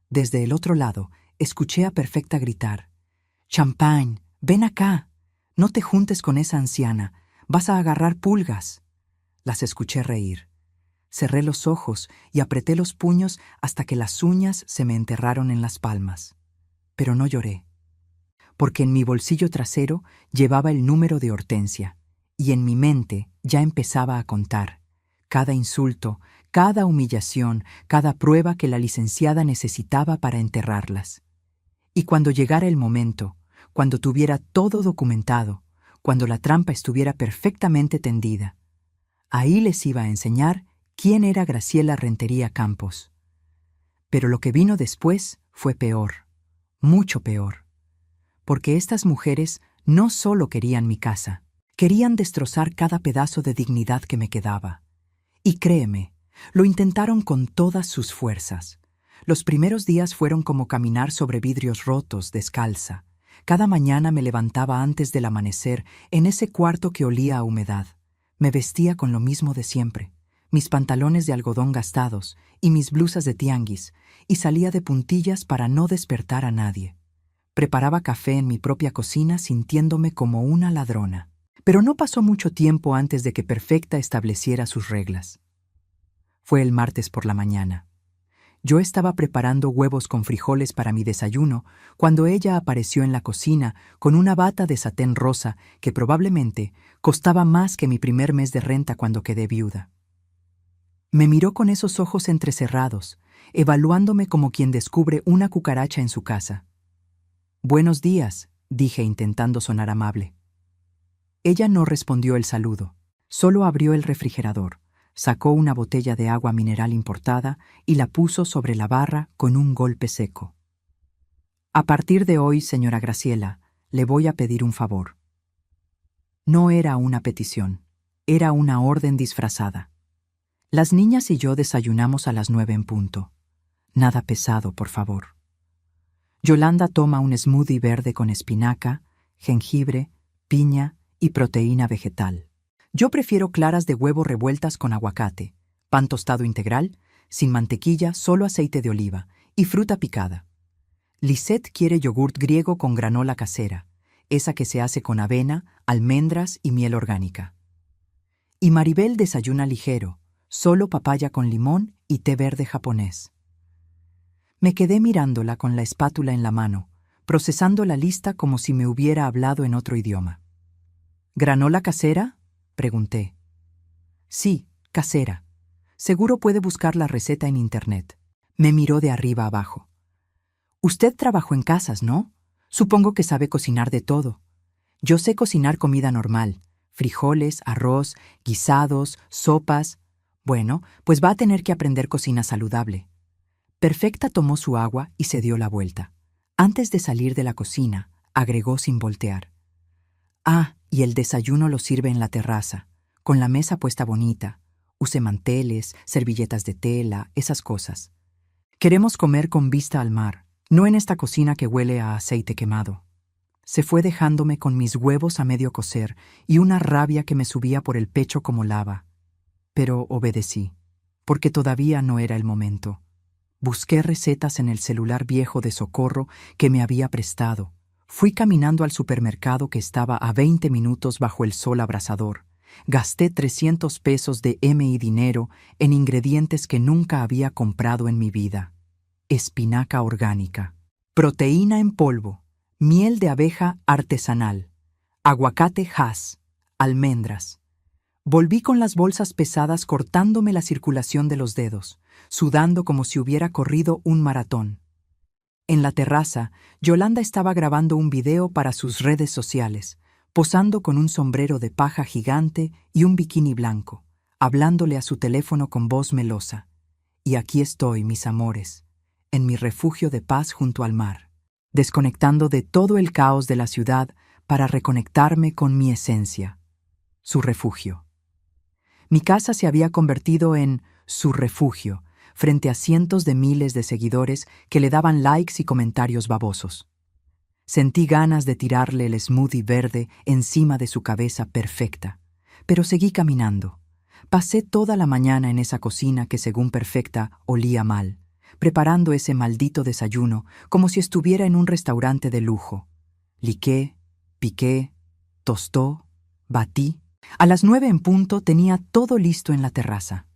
Desde el otro lado, escuché a Perfecta gritar: «Champagne, ven acá. No te juntes con esa anciana. Vas a agarrar pulgas». Las escuché reír. Cerré los ojos y apreté los puños hasta que las uñas se me enterraron en las palmas. Pero no lloré, porque en mi bolsillo trasero llevaba el número de Hortensia, y en mi mente ya empezaba a contar cada insulto, cada humillación, cada prueba que la licenciada necesitaba para enterrarlas. Y cuando llegara el momento, cuando tuviera todo documentado, cuando la trampa estuviera perfectamente tendida, ahí les iba a enseñar quién era Graciela Rentería Campos. Pero lo que vino después fue peor, mucho peor, porque estas mujeres no solo querían mi casa, querían destrozar cada pedazo de dignidad que me quedaba. Y créeme, lo intentaron con todas sus fuerzas. Los primeros días fueron como caminar sobre vidrios rotos, descalza. Cada mañana me levantaba antes del amanecer en ese cuarto que olía a humedad. Me vestía con lo mismo de siempre, mis pantalones de algodón gastados y mis blusas de tianguis, y salía de puntillas para no despertar a nadie. Preparaba café en mi propia cocina sintiéndome como una ladrona. Pero no pasó mucho tiempo antes de que Perfecta estableciera sus reglas. Fue el martes por la mañana. Yo estaba preparando huevos con frijoles para mi desayuno cuando ella apareció en la cocina con una bata de satén rosa que probablemente costaba más que mi primer mes de renta cuando quedé viuda. Me miró con esos ojos entrecerrados, evaluándome como quien descubre una cucaracha en su casa. «Buenos días», dije intentando sonar amable. Ella no respondió el saludo, solo abrió el refrigerador, sacó una botella de agua mineral importada y la puso sobre la barra con un golpe seco. «A partir de hoy, señora Graciela, le voy a pedir un favor». No era una petición, era una orden disfrazada. Las niñas y yo desayunamos a las 9 en punto. Nada pesado, por favor. Yolanda toma un smoothie verde con espinaca, jengibre, piña y proteína vegetal. Yo prefiero claras de huevo revueltas con aguacate, pan tostado integral, sin mantequilla, solo aceite de oliva y fruta picada. Lisette quiere yogurt griego con granola casera, esa que se hace con avena, almendras y miel orgánica. Y Maribel desayuna ligero, solo papaya con limón y té verde japonés. Me quedé mirándola con la espátula en la mano, procesando la lista como si me hubiera hablado en otro idioma. ¿Granola casera?, pregunté. Sí, casera. Seguro puede buscar la receta en internet. Me miró de arriba abajo. Usted trabajó en casas, ¿no? Supongo que sabe cocinar de todo. Yo sé cocinar comida normal, frijoles, arroz, guisados, sopas. Bueno, pues va a tener que aprender cocina saludable. Perfecta tomó su agua y se dio la vuelta. Antes de salir de la cocina, agregó sin voltear. Ah, y el desayuno lo sirve en la terraza, con la mesa puesta bonita. Use manteles, servilletas de tela, esas cosas. Queremos comer con vista al mar, no en esta cocina que huele a aceite quemado. Se fue dejándome con mis huevos a medio cocer y una rabia que me subía por el pecho como lava. Pero obedecí, porque todavía no era el momento. Busqué recetas en el celular viejo de Socorro que me había prestado. Fui caminando al supermercado que estaba a 20 minutos bajo el sol abrasador. Gasté 300 pesos de mi dinero en ingredientes que nunca había comprado en mi vida. Espinaca orgánica, proteína en polvo, miel de abeja artesanal, aguacate Hass, almendras. Volví con las bolsas pesadas cortándome la circulación de los dedos, sudando como si hubiera corrido un maratón. En la terraza, Yolanda estaba grabando un video para sus redes sociales, posando con un sombrero de paja gigante y un bikini blanco, hablándole a su teléfono con voz melosa. Y aquí estoy, mis amores, en mi refugio de paz junto al mar, desconectando de todo el caos de la ciudad para reconectarme con mi esencia, su refugio. Mi casa se había convertido en su refugio, frente a cientos de miles de seguidores que le daban likes y comentarios babosos. Sentí ganas de tirarle el smoothie verde encima de su cabeza perfecta, pero seguí caminando. Pasé toda la mañana en esa cocina que, según Perfecta, olía mal, preparando ese maldito desayuno como si estuviera en un restaurante de lujo. Liqué, piqué, tostó, batí. A las 9 en punto tenía todo listo en la terraza.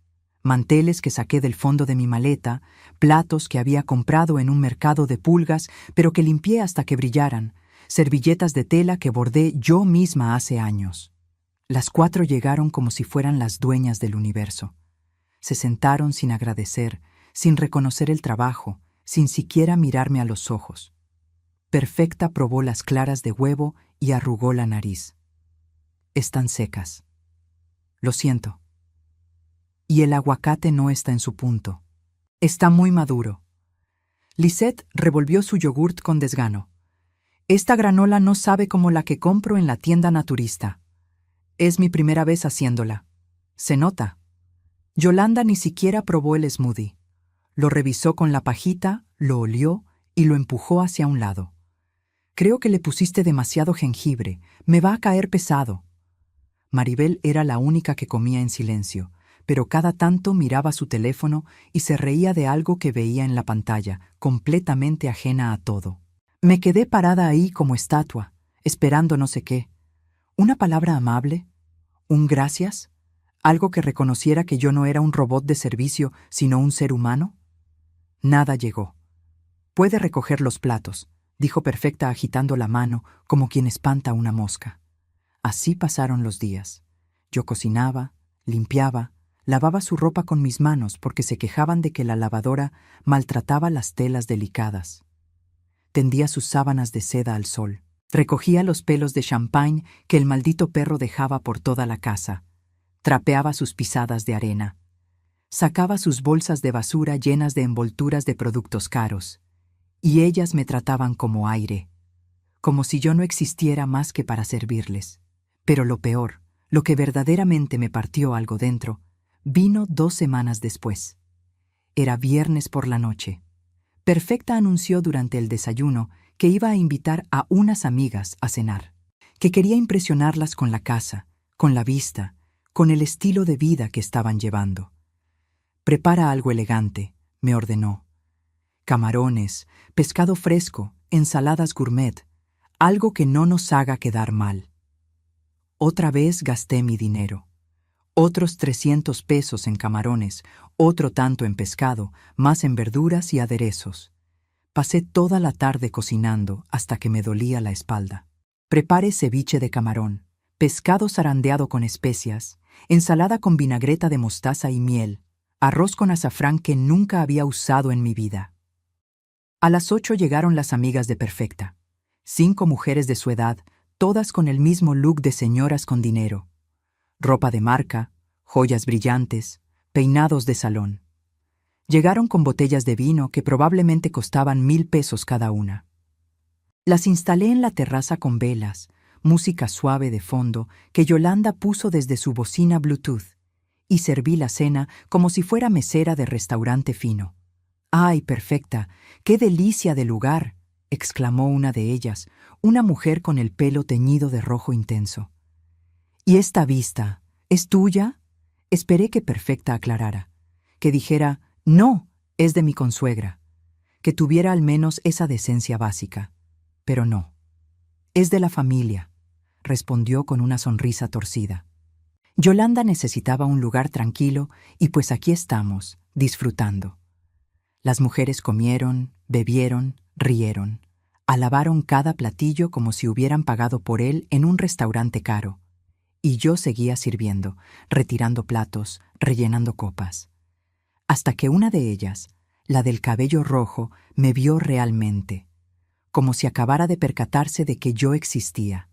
Manteles que saqué del fondo de mi maleta, platos que había comprado en un mercado de pulgas, pero que limpié hasta que brillaran, servilletas de tela que bordé yo misma hace años. Las 4 llegaron como si fueran las dueñas del universo. Se sentaron sin agradecer, sin reconocer el trabajo, sin siquiera mirarme a los ojos. Perfecta probó las claras de huevo y arrugó la nariz. Están secas. Lo siento. Y el aguacate no está en su punto. Está muy maduro. Lisette revolvió su yogurt con desgano. Esta granola no sabe como la que compro en la tienda naturista. Es mi primera vez haciéndola. Se nota. Yolanda ni siquiera probó el smoothie. Lo revisó con la pajita, lo olió y lo empujó hacia un lado. Creo que le pusiste demasiado jengibre. Me va a caer pesado. Maribel era la única que comía en silencio, pero cada tanto miraba su teléfono y se reía de algo que veía en la pantalla, completamente ajena a todo. Me quedé parada ahí como estatua, esperando no sé qué. ¿Una palabra amable? ¿Un gracias? ¿Algo que reconociera que yo no era un robot de servicio, sino un ser humano? Nada llegó. Puede recoger los platos, dijo Perfecta agitando la mano como quien espanta una mosca. Así pasaron los días. Yo cocinaba, limpiaba, lavaba su ropa con mis manos porque se quejaban de que la lavadora maltrataba las telas delicadas. Tendía sus sábanas de seda al sol. Recogía los pelos de champagne que el maldito perro dejaba por toda la casa. Trapeaba sus pisadas de arena. Sacaba sus bolsas de basura llenas de envolturas de productos caros. Y ellas me trataban como aire, como si yo no existiera más que para servirles. Pero lo peor, lo que verdaderamente me partió algo dentro, vino 2 semanas después. Era viernes por la noche. Perfecta anunció durante el desayuno que iba a invitar a unas amigas a cenar, que quería impresionarlas con la casa, con la vista, con el estilo de vida que estaban llevando. «Prepara algo elegante», me ordenó. Camarones, pescado fresco, ensaladas gourmet, algo que no nos haga quedar mal. Otra vez gasté mi dinero. Otros 300 pesos en camarones, otro tanto en pescado, más en verduras y aderezos. Pasé toda la tarde cocinando hasta que me dolía la espalda. Prepare ceviche de camarón, pescado zarandeado con especias, ensalada con vinagreta de mostaza y miel, arroz con azafrán que nunca había usado en mi vida. A las 8 llegaron las amigas de Perfecta. 5 mujeres de su edad, todas con el mismo look de señoras con dinero. Ropa de marca, joyas brillantes, peinados de salón. Llegaron con botellas de vino que probablemente costaban 1,000 pesos cada una. Las instalé en la terraza con velas, música suave de fondo que Yolanda puso desde su bocina Bluetooth, y serví la cena como si fuera mesera de restaurante fino. «¡Ay, Perfecta! ¡Qué delicia de lugar!», exclamó una de ellas, una mujer con el pelo teñido de rojo intenso. «¿Y esta vista? ¿Es tuya?». Esperé que Perfecta aclarara, que dijera, «No, es de mi consuegra», que tuviera al menos esa decencia básica. Pero no. «Es de la familia», respondió con una sonrisa torcida. Yolanda necesitaba un lugar tranquilo y pues aquí estamos, disfrutando. Las mujeres comieron, bebieron, rieron, alabaron cada platillo como si hubieran pagado por él en un restaurante caro. Y yo seguía sirviendo, retirando platos, rellenando copas. Hasta que una de ellas, la del cabello rojo, me vio realmente, como si acabara de percatarse de que yo existía.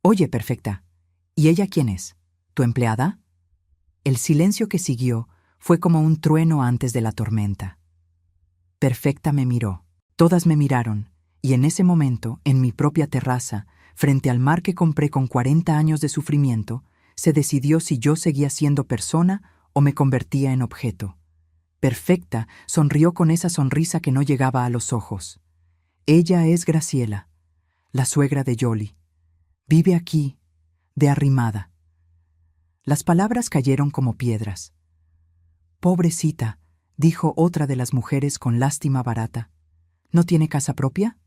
«Oye, Perfecta, ¿y ella quién es? ¿Tu empleada?». El silencio que siguió fue como un trueno antes de la tormenta. Perfecta me miró, todas me miraron, y en ese momento, en mi propia terraza, frente al mar que compré con 40 años de sufrimiento, se decidió si yo seguía siendo persona o me convertía en objeto. Perfecta sonrió con esa sonrisa que no llegaba a los ojos. «Ella es Graciela, la suegra de Yoli. Vive aquí, de arrimada». Las palabras cayeron como piedras. «Pobrecita», dijo otra de las mujeres con lástima barata. «¿No tiene casa propia?».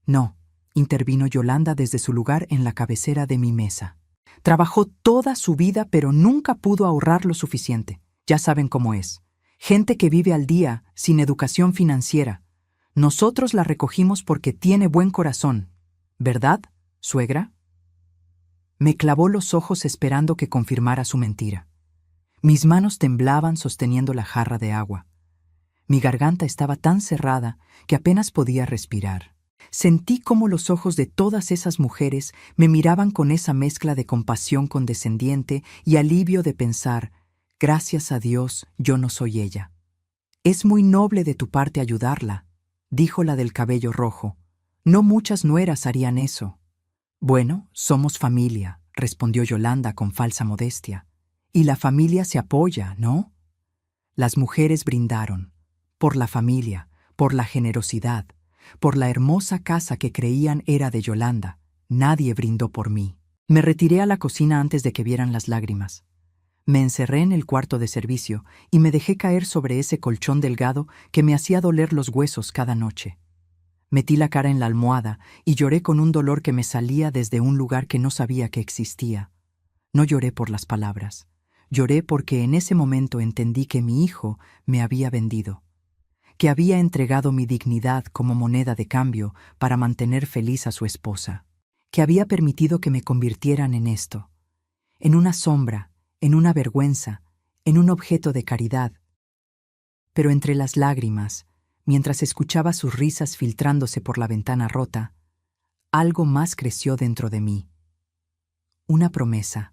«No», intervino Yolanda desde su lugar en la cabecera de mi mesa. «Trabajó toda su vida, pero nunca pudo ahorrar lo suficiente. Ya saben cómo es. Gente que vive al día, sin educación financiera. Nosotros la recogimos porque tiene buen corazón. ¿Verdad, suegra?». Me clavó los ojos esperando que confirmara su mentira. Mis manos temblaban sosteniendo la jarra de agua. Mi garganta estaba tan cerrada que apenas podía respirar. Sentí cómo los ojos de todas esas mujeres me miraban con esa mezcla de compasión condescendiente y alivio de pensar, «Gracias a Dios, yo no soy ella». «Es muy noble de tu parte ayudarla», dijo la del cabello rojo. «No muchas nueras harían eso». «Bueno, somos familia», respondió Yolanda con falsa modestia. «Y la familia se apoya, ¿no?». Las mujeres brindaron, por la familia, por la generosidad, por la hermosa casa que creían era de Yolanda. Nadie brindó por mí. Me retiré a la cocina antes de que vieran las lágrimas. Me encerré en el cuarto de servicio y me dejé caer sobre ese colchón delgado que me hacía doler los huesos cada noche. Metí la cara en la almohada y lloré con un dolor que me salía desde un lugar que no sabía que existía. No lloré por las palabras. Lloré porque en ese momento entendí que mi hijo me había vendido, que había entregado mi dignidad como moneda de cambio para mantener feliz a su esposa, que había permitido que me convirtieran en esto, en una sombra, en una vergüenza, en un objeto de caridad. Pero entre las lágrimas, mientras escuchaba sus risas filtrándose por la ventana rota, algo más creció dentro de mí. Una promesa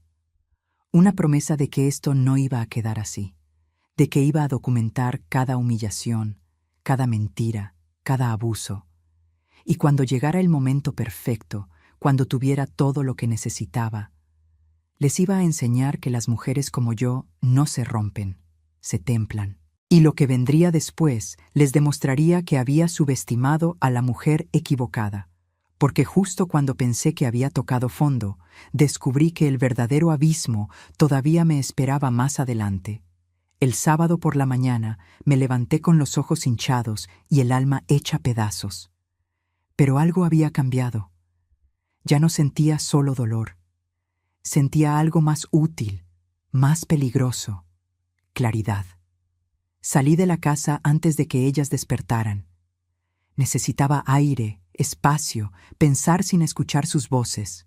de que esto no iba a quedar así, de que iba a documentar cada humillación, cada mentira, cada abuso. Y cuando llegara el momento perfecto, cuando tuviera todo lo que necesitaba, les iba a enseñar que las mujeres como yo no se rompen, se templan. Y lo que vendría después les demostraría que había subestimado a la mujer equivocada, porque justo cuando pensé que había tocado fondo, descubrí que el verdadero abismo todavía me esperaba más adelante. El sábado por la mañana me levanté con los ojos hinchados y el alma hecha pedazos. Pero algo había cambiado. Ya no sentía solo dolor. Sentía algo más útil, más peligroso: claridad. Salí de la casa antes de que ellas despertaran. Necesitaba aire, espacio, pensar sin escuchar sus voces.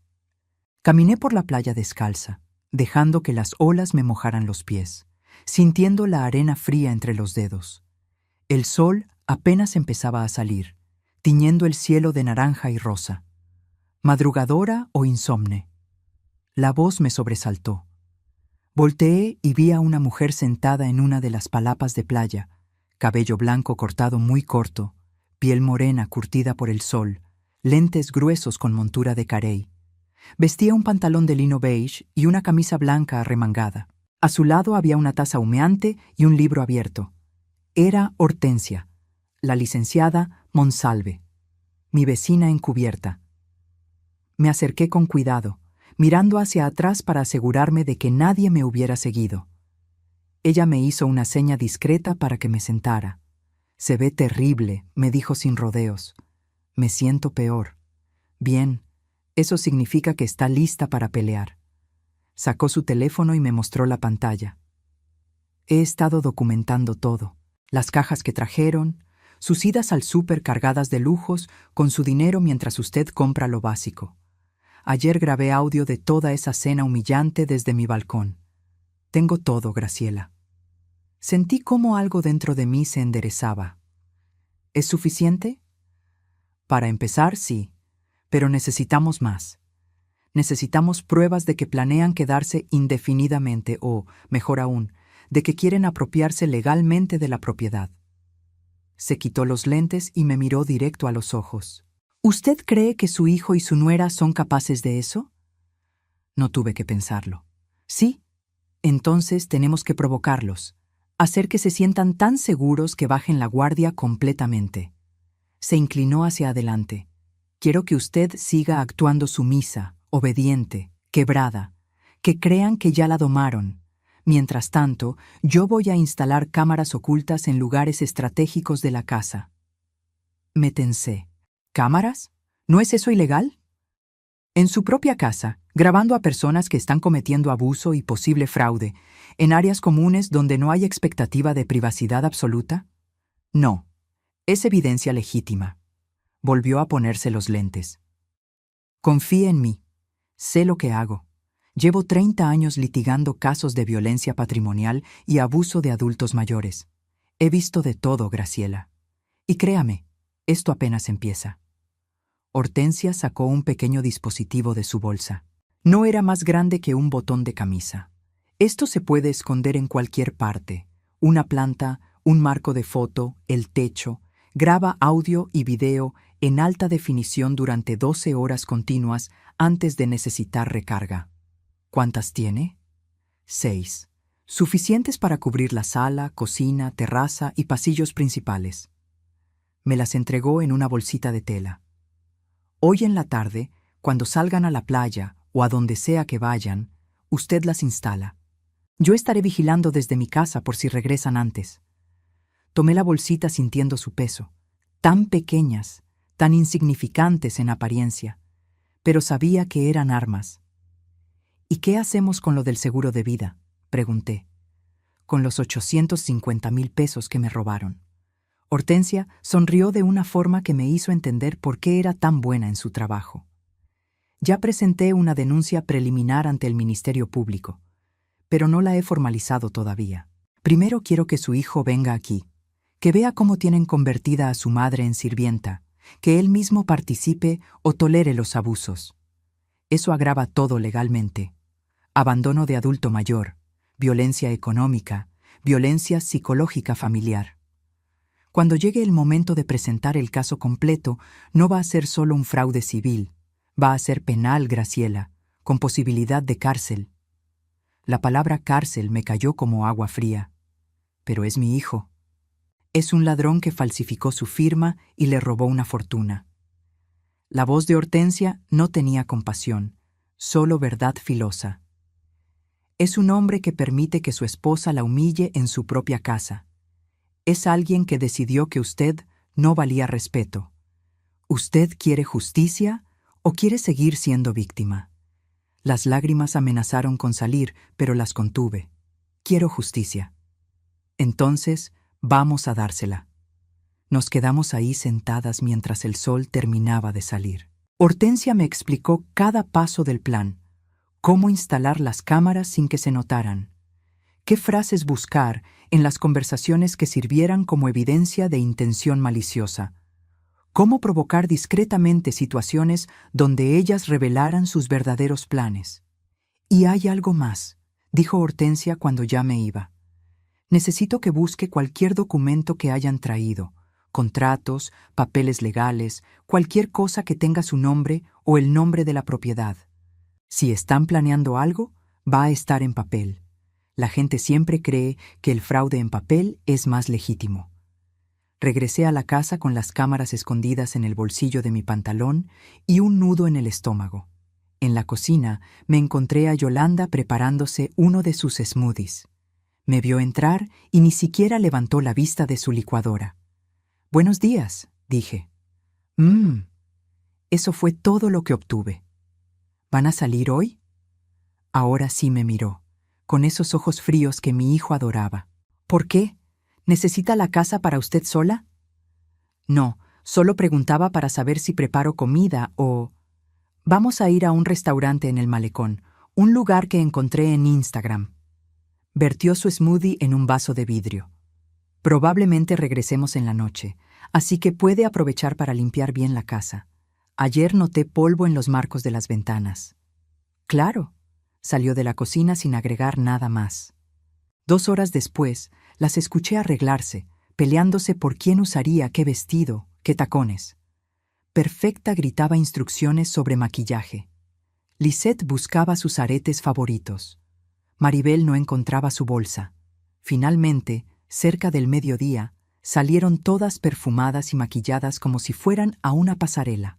Caminé por la playa descalza, dejando que las olas me mojaran los pies, sintiendo la arena fría entre los dedos. El sol apenas empezaba a salir, tiñendo el cielo de naranja y rosa. ¿Madrugadora o insomne? La voz me sobresaltó. Volteé y vi a una mujer sentada en una de las palapas de playa, cabello blanco cortado muy corto, piel morena curtida por el sol, lentes gruesos con montura de carey. Vestía un pantalón de lino beige y una camisa blanca arremangada. A su lado había una taza humeante y un libro abierto. Era Hortensia, la licenciada Monsalve, mi vecina encubierta. Me acerqué con cuidado, mirando hacia atrás para asegurarme de que nadie me hubiera seguido. Ella me hizo una seña discreta para que me sentara. «Se ve terrible», me dijo sin rodeos. «Me siento peor». «Bien, eso significa que está lista para pelear». Sacó su teléfono y me mostró la pantalla. He estado documentando todo: las cajas que trajeron, sus idas al súper cargadas de lujos con su dinero mientras usted compra lo básico. Ayer grabé audio de toda esa cena humillante desde mi balcón. Tengo todo, Graciela. Sentí cómo algo dentro de mí se enderezaba. ¿Es suficiente? Para empezar, sí, pero necesitamos más. Necesitamos pruebas de que planean quedarse indefinidamente o, mejor aún, de que quieren apropiarse legalmente de la propiedad. Se quitó los lentes y me miró directo a los ojos. ¿Usted cree que su hijo y su nuera son capaces de eso? No tuve que pensarlo. Sí, entonces tenemos que provocarlos, hacer que se sientan tan seguros que bajen la guardia completamente. Se inclinó hacia adelante. Quiero que usted siga actuando sumisa, obediente, quebrada, que crean que ya la domaron. Mientras tanto, yo voy a instalar cámaras ocultas en lugares estratégicos de la casa. Me tensé. ¿Cámaras? ¿No es eso ilegal? En su propia casa, grabando a personas que están cometiendo abuso y posible fraude, en áreas comunes donde no hay expectativa de privacidad absoluta. No, es evidencia legítima. Volvió a ponerse los lentes. Confíe en mí. Sé lo que hago. Llevo 30 años litigando casos de violencia patrimonial y abuso de adultos mayores. He visto de todo, Graciela. Y créame, esto apenas empieza. Hortensia sacó un pequeño dispositivo de su bolsa. No era más grande que un botón de camisa. Esto se puede esconder en cualquier parte. Una planta, un marco de foto, el techo. Graba audio y video en alta definición durante 12 horas continuas antes de necesitar recarga. ¿Cuántas tiene? 6. Suficientes para cubrir la sala, cocina, terraza y pasillos principales. Me las entregó en una bolsita de tela. Hoy en la tarde, cuando salgan a la playa o a donde sea que vayan, usted las instala. Yo estaré vigilando desde mi casa por si regresan antes. Tomé la bolsita sintiendo su peso. Tan pequeñas, tan insignificantes en apariencia, pero sabía que eran armas. ¿Y qué hacemos con lo del seguro de vida?, pregunté. Con los 850,000 pesos que me robaron. Hortensia sonrió de una forma que me hizo entender por qué era tan buena en su trabajo. Ya presenté una denuncia preliminar ante el Ministerio Público, pero no la he formalizado todavía. Primero quiero que su hijo venga aquí, que vea cómo tienen convertida a su madre en sirvienta, que él mismo participe o tolere los abusos. Eso agrava todo legalmente. Abandono de adulto mayor, violencia económica, violencia psicológica familiar. Cuando llegue el momento de presentar el caso completo, no va a ser solo un fraude civil, va a ser penal, Graciela, con posibilidad de cárcel. La palabra cárcel me cayó como agua fría. Pero es mi hijo. Es un ladrón que falsificó su firma y le robó una fortuna. La voz de Hortensia no tenía compasión, solo verdad filosa. Es un hombre que permite que su esposa la humille en su propia casa. Es alguien que decidió que usted no valía respeto. ¿Usted quiere justicia o quiere seguir siendo víctima? Las lágrimas amenazaron con salir, pero las contuve. Quiero justicia. Entonces, vamos a dársela. Nos quedamos ahí sentadas mientras el sol terminaba de salir. Hortensia me explicó cada paso del plan, cómo instalar las cámaras sin que se notaran, qué frases buscar en las conversaciones que sirvieran como evidencia de intención maliciosa, cómo provocar discretamente situaciones donde ellas revelaran sus verdaderos planes. Y hay algo más, dijo Hortensia cuando ya me iba. Necesito que busque cualquier documento que hayan traído, contratos, papeles legales, cualquier cosa que tenga su nombre o el nombre de la propiedad. Si están planeando algo, va a estar en papel. La gente siempre cree que el fraude en papel es más legítimo. Regresé a la casa con las cámaras escondidas en el bolsillo de mi pantalón y un nudo en el estómago. En la cocina me encontré a Yolanda preparándose uno de sus smoothies. Me vio entrar y ni siquiera levantó la vista de su licuadora. «Buenos días», dije. Eso fue todo lo que obtuve. ¿Van a salir hoy? Ahora sí me miró, con esos ojos fríos que mi hijo adoraba. ¿Por qué? ¿Necesita la casa para usted sola? No, solo preguntaba para saber si preparo comida o... Vamos a ir a un restaurante en el malecón, un lugar que encontré en Instagram. Vertió su smoothie en un vaso de vidrio. Probablemente regresemos en la noche, así que puede aprovechar para limpiar bien la casa. Ayer noté polvo en los marcos de las ventanas. Claro, salió de la cocina sin agregar nada más. 2 horas después, las escuché arreglarse, peleándose por quién usaría qué vestido, qué tacones. Perfecta gritaba instrucciones sobre maquillaje. Lisette buscaba sus aretes favoritos. Maribel no encontraba su bolsa. Finalmente, cerca del mediodía, salieron todas perfumadas y maquilladas como si fueran a una pasarela.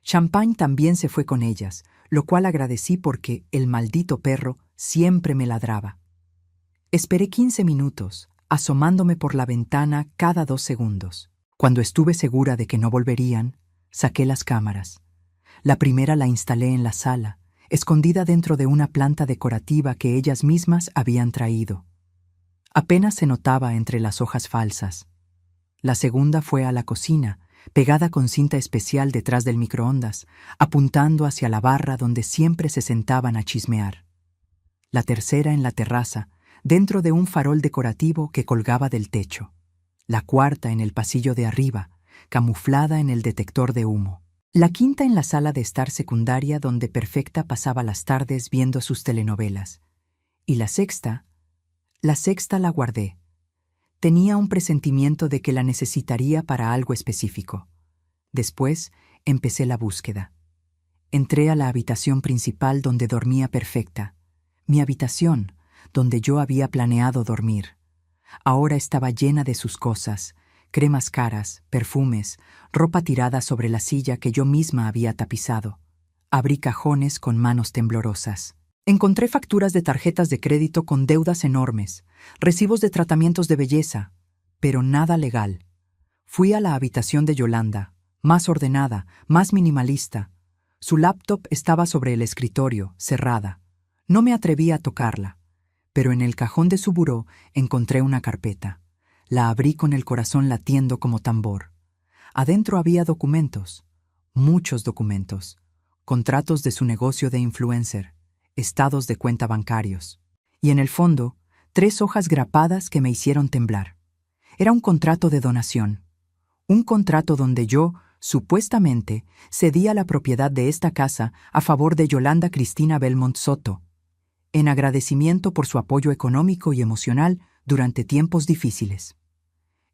Champagne también se fue con ellas, lo cual agradecí porque el maldito perro siempre me ladraba. Esperé 15 minutos, asomándome por la ventana cada 2 segundos. Cuando estuve segura de que no volverían, saqué las cámaras. La primera la instalé en la sala, escondida dentro de una planta decorativa que ellas mismas habían traído. Apenas se notaba entre las hojas falsas. La segunda fue a la cocina, pegada con cinta especial detrás del microondas, apuntando hacia la barra donde siempre se sentaban a chismear. La tercera en la terraza, dentro de un farol decorativo que colgaba del techo. La cuarta en el pasillo de arriba, camuflada en el detector de humo. La quinta en la sala de estar secundaria donde Perfecta pasaba las tardes viendo sus telenovelas. Y la sexta la guardé. Tenía un presentimiento de que la necesitaría para algo específico. Después empecé la búsqueda. Entré a la habitación principal donde dormía Perfecta. Mi habitación, donde yo había planeado dormir. Ahora estaba llena de sus cosas, cremas caras, perfumes, ropa tirada sobre la silla que yo misma había tapizado. Abrí cajones con manos temblorosas. Encontré facturas de tarjetas de crédito con deudas enormes, recibos de tratamientos de belleza, pero nada legal. Fui a la habitación de Yolanda, más ordenada, más minimalista. Su laptop estaba sobre el escritorio, cerrada. No me atreví a tocarla, pero en el cajón de su buró encontré una carpeta. La abrí con el corazón latiendo como tambor. Adentro había documentos, muchos documentos, contratos de su negocio de influencer, estados de cuenta bancarios. Y en el fondo, 3 hojas grapadas que me hicieron temblar. Era un contrato de donación. Un contrato donde yo, supuestamente, cedía la propiedad de esta casa a favor de Yolanda Cristina Belmont Soto, en agradecimiento por su apoyo económico y emocional durante tiempos difíciles.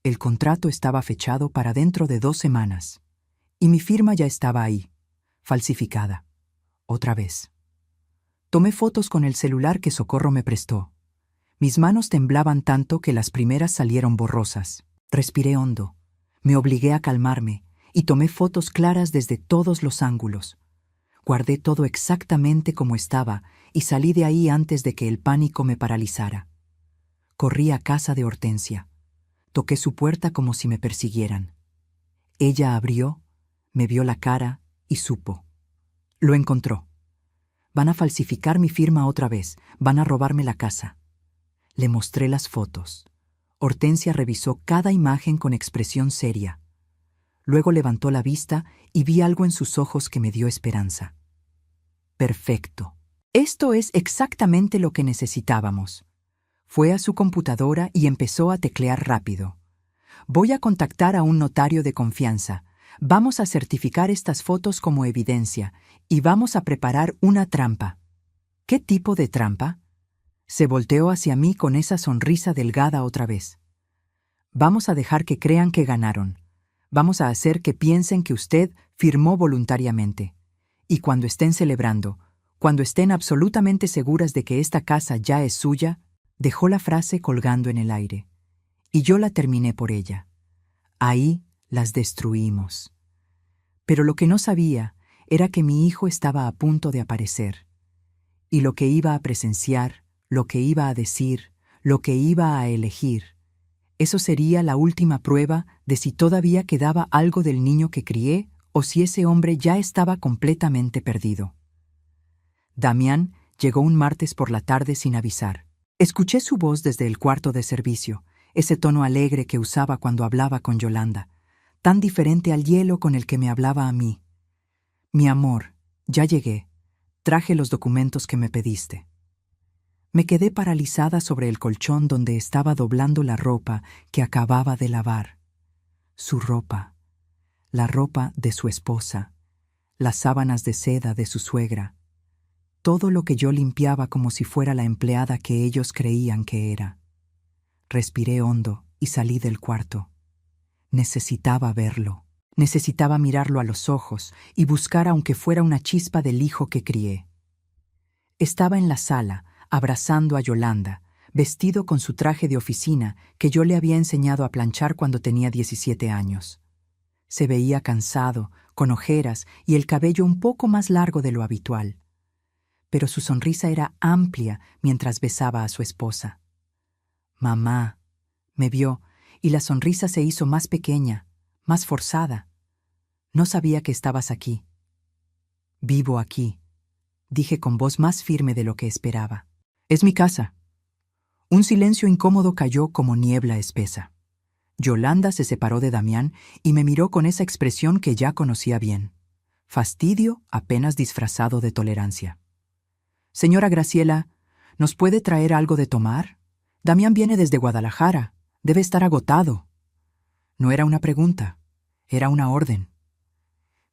El contrato estaba fechado para dentro de 2 semanas, y mi firma ya estaba ahí, falsificada, otra vez. Tomé fotos con el celular que Socorro me prestó. Mis manos temblaban tanto que las primeras salieron borrosas. Respiré hondo, me obligué a calmarme y tomé fotos claras desde todos los ángulos. Guardé todo exactamente como estaba y salí de ahí antes de que el pánico me paralizara. Corrí a casa de Hortensia. Toqué su puerta como si me persiguieran. Ella abrió, me vio la cara y supo. Lo encontró. Van a falsificar mi firma otra vez, van a robarme la casa. Le mostré las fotos. Hortensia revisó cada imagen con expresión seria. Luego levantó la vista y vi algo en sus ojos que me dio esperanza. Perfecto. Esto es exactamente lo que necesitábamos. Fue a su computadora y empezó a teclear rápido. Voy a contactar a un notario de confianza. Vamos a certificar estas fotos como evidencia y vamos a preparar una trampa. ¿Qué tipo de trampa? Se volteó hacia mí con esa sonrisa delgada otra vez. Vamos a dejar que crean que ganaron. Vamos a hacer que piensen que usted firmó voluntariamente. Y cuando estén celebrando, cuando estén absolutamente seguras de que esta casa ya es suya, dejó la frase colgando en el aire. Y yo la terminé por ella. Ahí las destruimos. Pero lo que no sabía era que mi hijo estaba a punto de aparecer. Y lo que iba a presenciar, lo que iba a decir, lo que iba a elegir, eso sería la última prueba de si todavía quedaba algo del niño que crié o si ese hombre ya estaba completamente perdido. Damián llegó un martes por la tarde sin avisar. Escuché su voz desde el cuarto de servicio, ese tono alegre que usaba cuando hablaba con Yolanda, tan diferente al hielo con el que me hablaba a mí. Mi amor, ya llegué. Traje los documentos que me pediste. Me quedé paralizada sobre el colchón donde estaba doblando la ropa que acababa de lavar. Su ropa, la ropa de su esposa, las sábanas de seda de su suegra, todo lo que yo limpiaba como si fuera la empleada que ellos creían que era. Respiré hondo y salí del cuarto. Necesitaba verlo. Necesitaba mirarlo a los ojos y buscar aunque fuera una chispa del hijo que crié. Estaba en la sala, abrazando a Yolanda, vestido con su traje de oficina que yo le había enseñado a planchar cuando tenía 17 años. Se veía cansado, con ojeras y el cabello un poco más largo de lo habitual. Pero su sonrisa era amplia mientras besaba a su esposa. Mamá, me vio, y la sonrisa se hizo más pequeña, más forzada. No sabía que estabas aquí. Vivo aquí, dije con voz más firme de lo que esperaba. Es mi casa. Un silencio incómodo cayó como niebla espesa. Yolanda se separó de Damián y me miró con esa expresión que ya conocía bien. Fastidio apenas disfrazado de tolerancia. Señora Graciela, ¿nos puede traer algo de tomar? Damián viene desde Guadalajara. Debe estar agotado. No era una pregunta, era una orden.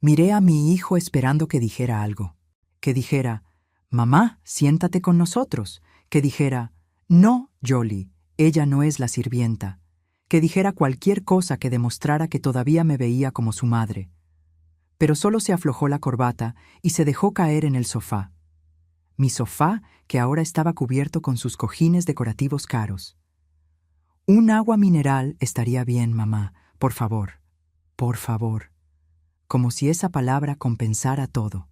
Miré a mi hijo esperando que dijera algo. Que dijera, mamá, siéntate con nosotros. Que dijera, no, Jolie, ella no es la sirvienta. Que dijera cualquier cosa que demostrara que todavía me veía como su madre. Pero solo se aflojó la corbata y se dejó caer en el sofá. Mi sofá, que ahora estaba cubierto con sus cojines decorativos caros. Un agua mineral estaría bien, mamá, por favor, por favor. Como si esa palabra compensara todo.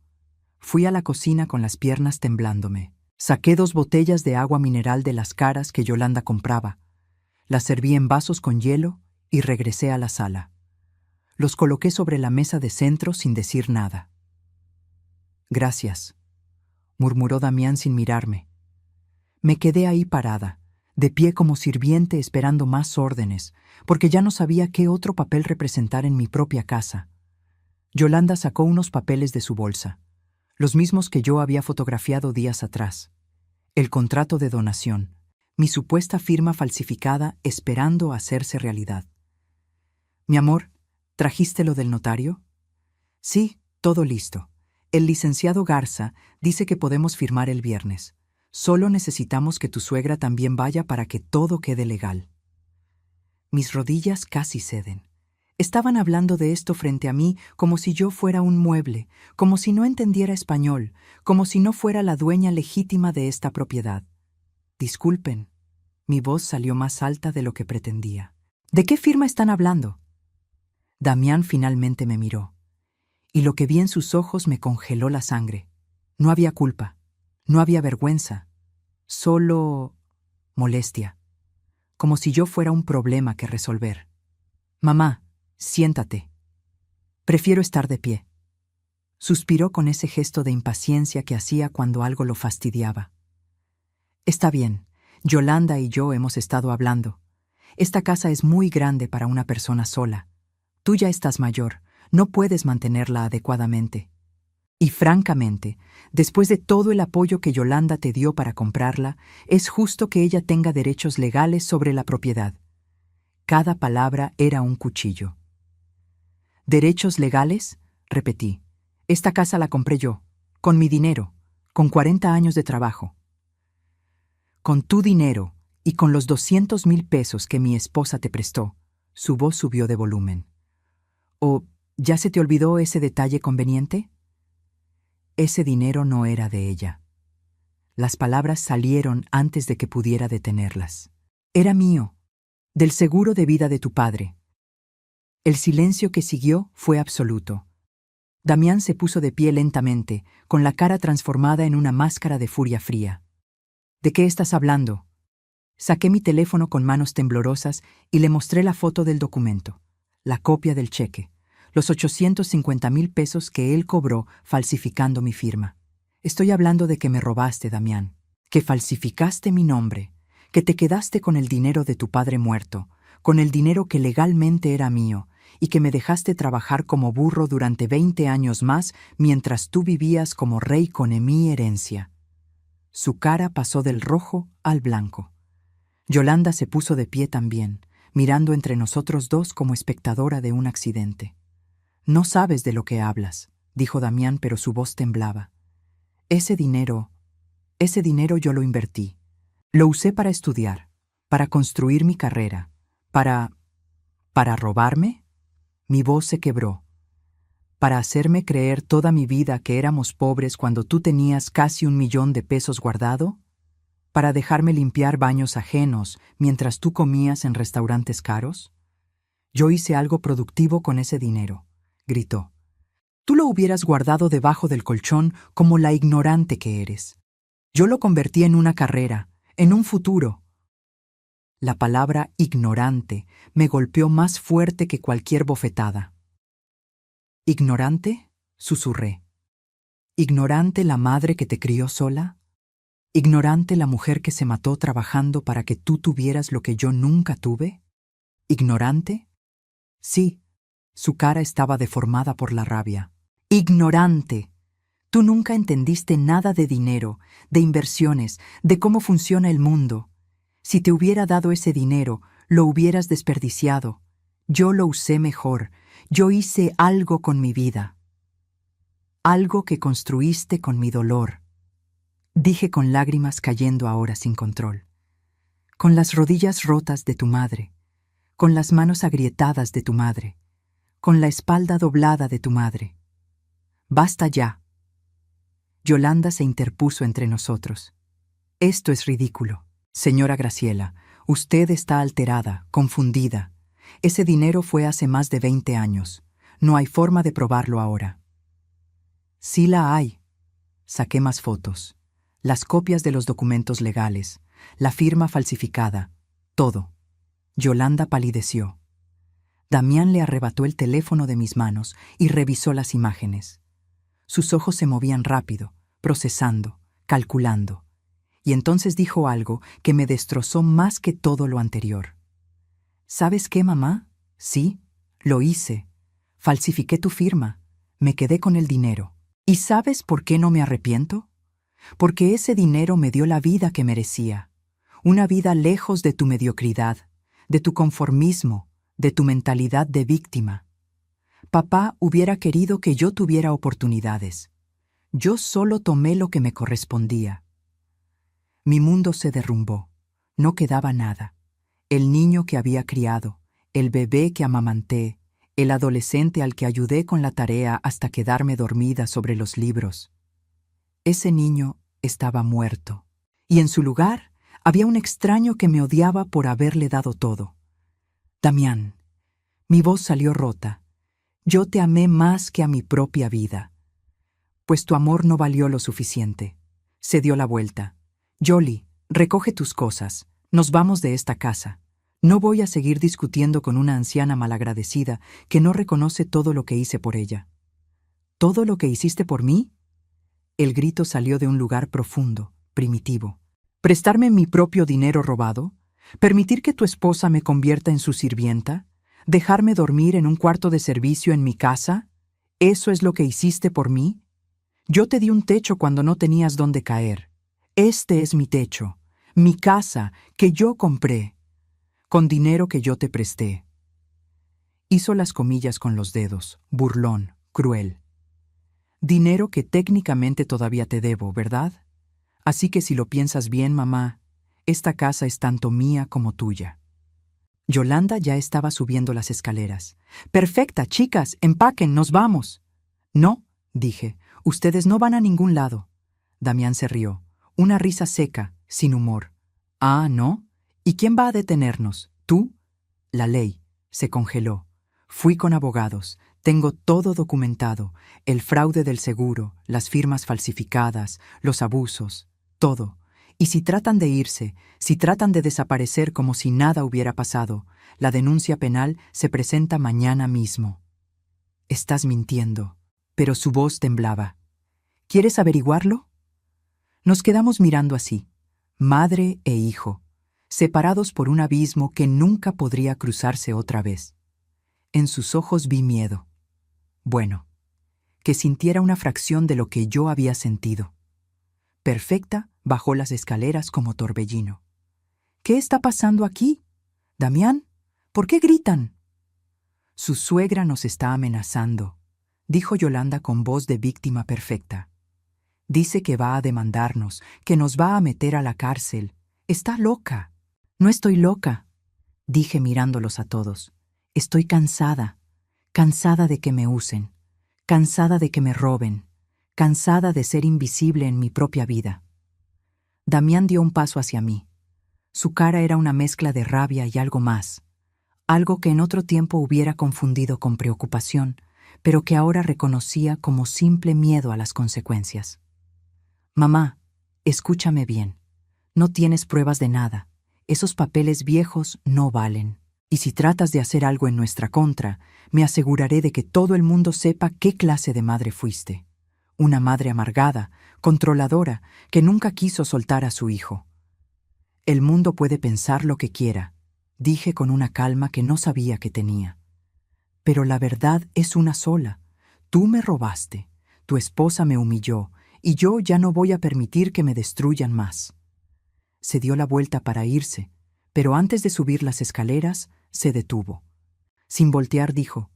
Fui a la cocina con las piernas temblándome. Saqué 2 botellas de agua mineral de las caras que Yolanda compraba. Las serví en vasos con hielo y regresé a la sala. Los coloqué sobre la mesa de centro sin decir nada. Gracias, murmuró Damián sin mirarme. Me quedé ahí parada, de pie como sirviente esperando más órdenes, porque ya no sabía qué otro papel representar en mi propia casa. Yolanda sacó unos papeles de su bolsa, los mismos que yo había fotografiado días atrás. El contrato de donación, mi supuesta firma falsificada esperando hacerse realidad. Mi amor, ¿trajiste lo del notario? Sí, todo listo. El licenciado Garza dice que podemos firmar el viernes. Solo necesitamos que tu suegra también vaya para que todo quede legal. Mis rodillas casi ceden. Estaban hablando de esto frente a mí como si yo fuera un mueble, como si no entendiera español, como si no fuera la dueña legítima de esta propiedad. Disculpen, mi voz salió más alta de lo que pretendía. ¿De qué firma están hablando? Damián finalmente me miró, y lo que vi en sus ojos me congeló la sangre. No había culpa, no había vergüenza, solo molestia, como si yo fuera un problema que resolver. Mamá, siéntate. Prefiero estar de pie. Suspiró con ese gesto de impaciencia que hacía cuando algo lo fastidiaba. Está bien, Yolanda y yo hemos estado hablando. Esta casa es muy grande para una persona sola. Tú ya estás mayor, no puedes mantenerla adecuadamente. Y francamente, después de todo el apoyo que Yolanda te dio para comprarla, es justo que ella tenga derechos legales sobre la propiedad. Cada palabra era un cuchillo. ¿Derechos legales? Repetí. Esta casa la compré yo, con mi dinero, con 40 años de trabajo. Con tu dinero y con los 200,000 pesos que mi esposa te prestó. Su voz subió de volumen. ¿O ya se te olvidó ese detalle conveniente? Ese dinero no era de ella. Las palabras salieron antes de que pudiera detenerlas. Era mío, del seguro de vida de tu padre. El silencio que siguió fue absoluto. Damián se puso de pie lentamente, con la cara transformada en una máscara de furia fría. ¿De qué estás hablando? Saqué mi teléfono con manos temblorosas y le mostré la foto del documento, la copia del cheque, los 850,000 pesos que él cobró falsificando mi firma. Estoy hablando de que me robaste, Damián, que falsificaste mi nombre, que te quedaste con el dinero de tu padre muerto, con el dinero que legalmente era mío, y que me dejaste trabajar como burro durante 20 años más mientras tú vivías como rey con mi herencia. Su cara pasó del rojo al blanco. Yolanda se puso de pie también, mirando entre nosotros dos como espectadora de un accidente. No sabes de lo que hablas, dijo Damián, pero su voz temblaba. Ese dinero yo lo invertí. Lo usé para estudiar, para construir mi carrera, ¿Para robarme? Mi voz se quebró. ¿Para hacerme creer toda mi vida que éramos pobres cuando tú tenías casi 1,000,000 de pesos guardado? ¿Para dejarme limpiar baños ajenos mientras tú comías en restaurantes caros? Yo hice algo productivo con ese dinero, gritó. Tú lo hubieras guardado debajo del colchón como la ignorante que eres. Yo lo convertí en una carrera, en un futuro. La palabra ignorante me golpeó más fuerte que cualquier bofetada. ¿Ignorante? Susurré. ¿Ignorante la madre que te crió sola? ¿Ignorante la mujer que se mató trabajando para que tú tuvieras lo que yo nunca tuve? ¿Ignorante? Sí, su cara estaba deformada por la rabia. ¡Ignorante! Tú nunca entendiste nada de dinero, de inversiones, de cómo funciona el mundo. Si te hubiera dado ese dinero, lo hubieras desperdiciado. Yo lo usé mejor. Yo hice algo con mi vida. Algo que construiste con mi dolor. Dije con lágrimas cayendo ahora sin control. Con las rodillas rotas de tu madre. Con las manos agrietadas de tu madre. Con la espalda doblada de tu madre. Basta ya. Yolanda se interpuso entre nosotros. Esto es ridículo. Señora Graciela, usted está alterada, confundida. Ese dinero fue hace más de 20 años. No hay forma de probarlo ahora. Sí la hay. Saqué más fotos. Las copias de los documentos legales, la firma falsificada, todo. Yolanda palideció. Damián le arrebató el teléfono de mis manos y revisó las imágenes. Sus ojos se movían rápido, procesando, calculando. Y entonces dijo algo que me destrozó más que todo lo anterior. ¿Sabes qué, mamá? Sí, lo hice. Falsifiqué tu firma. Me quedé con el dinero. ¿Y sabes por qué no me arrepiento? Porque ese dinero me dio la vida que merecía. Una vida lejos de tu mediocridad, de tu conformismo, de tu mentalidad de víctima. Papá hubiera querido que yo tuviera oportunidades. Yo solo tomé lo que me correspondía. Mi mundo se derrumbó. No quedaba nada. El niño que había criado, el bebé que amamanté, el adolescente al que ayudé con la tarea hasta quedarme dormida sobre los libros. Ese niño estaba muerto, y en su lugar había un extraño que me odiaba por haberle dado todo. Damián, mi voz salió rota. Yo te amé más que a mi propia vida. Pues tu amor no valió lo suficiente. Se dio la vuelta. Yoli, recoge tus cosas. Nos vamos de esta casa. No voy a seguir discutiendo con una anciana malagradecida que no reconoce todo lo que hice por ella. ¿Todo lo que hiciste por mí? El grito salió de un lugar profundo, primitivo. ¿Prestarme mi propio dinero robado? ¿Permitir que tu esposa me convierta en su sirvienta? ¿Dejarme dormir en un cuarto de servicio en mi casa? ¿Eso es lo que hiciste por mí? Yo te di un techo cuando no tenías dónde caer. Este es mi techo, mi casa, que yo compré, con dinero que yo te presté. Hizo las comillas con los dedos, burlón, cruel. Dinero que técnicamente todavía te debo, ¿verdad? Así que si lo piensas bien, mamá, esta casa es tanto mía como tuya. Yolanda ya estaba subiendo las escaleras. Perfecta, chicas, empaquen, nos vamos. No, dije, ustedes no van a ningún lado. Damián se rió, una risa seca, sin humor. Ah, ¿no? ¿Y quién va a detenernos? ¿Tú? La ley. Se congeló. Fui con abogados. Tengo todo documentado. El fraude del seguro, las firmas falsificadas, los abusos, todo. Y si tratan de irse, si tratan de desaparecer como si nada hubiera pasado, la denuncia penal se presenta mañana mismo. Estás mintiendo. Pero su voz temblaba. ¿Quieres averiguarlo? Nos quedamos mirando así, madre e hijo, separados por un abismo que nunca podría cruzarse otra vez. En sus ojos vi miedo. Bueno, que sintiera una fracción de lo que yo había sentido. Perfecta bajó las escaleras como torbellino. ¿Qué está pasando aquí? Damián, ¿por qué gritan? Su suegra nos está amenazando, dijo Yolanda con voz de víctima perfecta. Dice que va a demandarnos, que nos va a meter a la cárcel. Está loca. No estoy loca, dije mirándolos a todos. Estoy cansada, cansada de que me usen, cansada de que me roben, cansada de ser invisible en mi propia vida. Damián dio un paso hacia mí. Su cara era una mezcla de rabia y algo más, algo que en otro tiempo hubiera confundido con preocupación, pero que ahora reconocía como simple miedo a las consecuencias. Mamá, escúchame bien. No tienes pruebas de nada. Esos papeles viejos no valen. Y si tratas de hacer algo en nuestra contra, me aseguraré de que todo el mundo sepa qué clase de madre fuiste. Una madre amargada, controladora, que nunca quiso soltar a su hijo. El mundo puede pensar lo que quiera, dije con una calma que no sabía que tenía. Pero la verdad es una sola. Tú me robaste, tu esposa me humilló, y yo ya no voy a permitir que me destruyan más. Se dio la vuelta para irse, pero antes de subir las escaleras, se detuvo. Sin voltear dijo,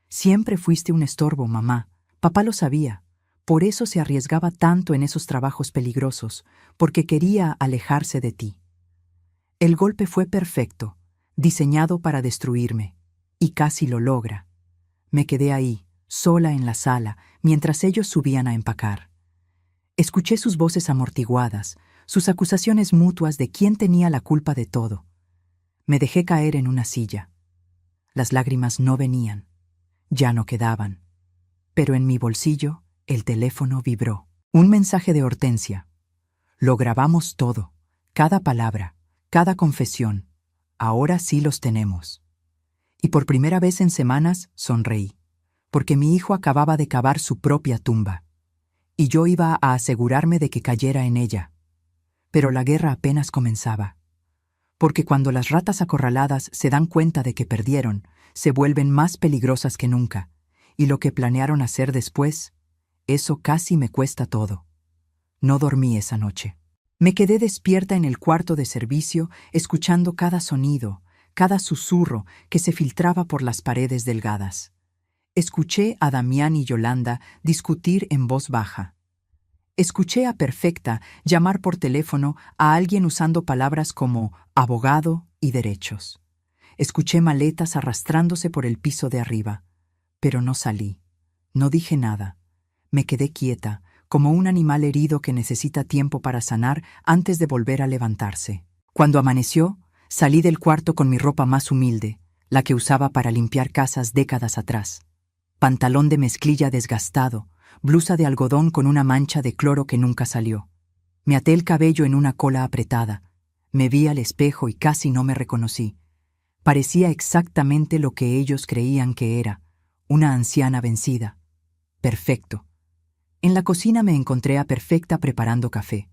«Siempre fuiste un estorbo, mamá. Papá lo sabía. Por eso se arriesgaba tanto en esos trabajos peligrosos, porque quería alejarse de ti. El golpe fue perfecto, diseñado para destruirme, y casi lo logra. Me quedé ahí, sola en la sala, mientras ellos subían a empacar. Escuché sus voces amortiguadas, sus acusaciones mutuas de quién tenía la culpa de todo. Me dejé caer en una silla. Las lágrimas no venían, ya no quedaban. Pero en mi bolsillo, el teléfono vibró. Un mensaje de Hortensia. Lo grabamos todo, cada palabra, cada confesión. Ahora sí los tenemos. Y por primera vez en semanas sonreí, porque mi hijo acababa de cavar su propia tumba. Y yo iba a asegurarme de que cayera en ella. Pero la guerra apenas comenzaba. Porque cuando las ratas acorraladas se dan cuenta de que perdieron, se vuelven más peligrosas que nunca, y lo que planearon hacer después, eso casi me cuesta todo. No dormí esa noche. Me quedé despierta en el cuarto de servicio, escuchando cada sonido, cada susurro que se filtraba por las paredes delgadas. Escuché a Damián y Yolanda discutir en voz baja. Escuché a Perfecta llamar por teléfono a alguien usando palabras como abogado y derechos. Escuché maletas arrastrándose por el piso de arriba, pero no salí. No dije nada. Me quedé quieta, como un animal herido que necesita tiempo para sanar antes de volver a levantarse. Cuando amaneció, salí del cuarto con mi ropa más humilde, la que usaba para limpiar casas décadas atrás. Pantalón de mezclilla desgastado, blusa de algodón con una mancha de cloro que nunca salió. Me até el cabello en una cola apretada. Me vi al espejo y casi no me reconocí. Parecía exactamente lo que ellos creían que era, una anciana vencida. Perfecto. En la cocina me encontré a Perfecta preparando café.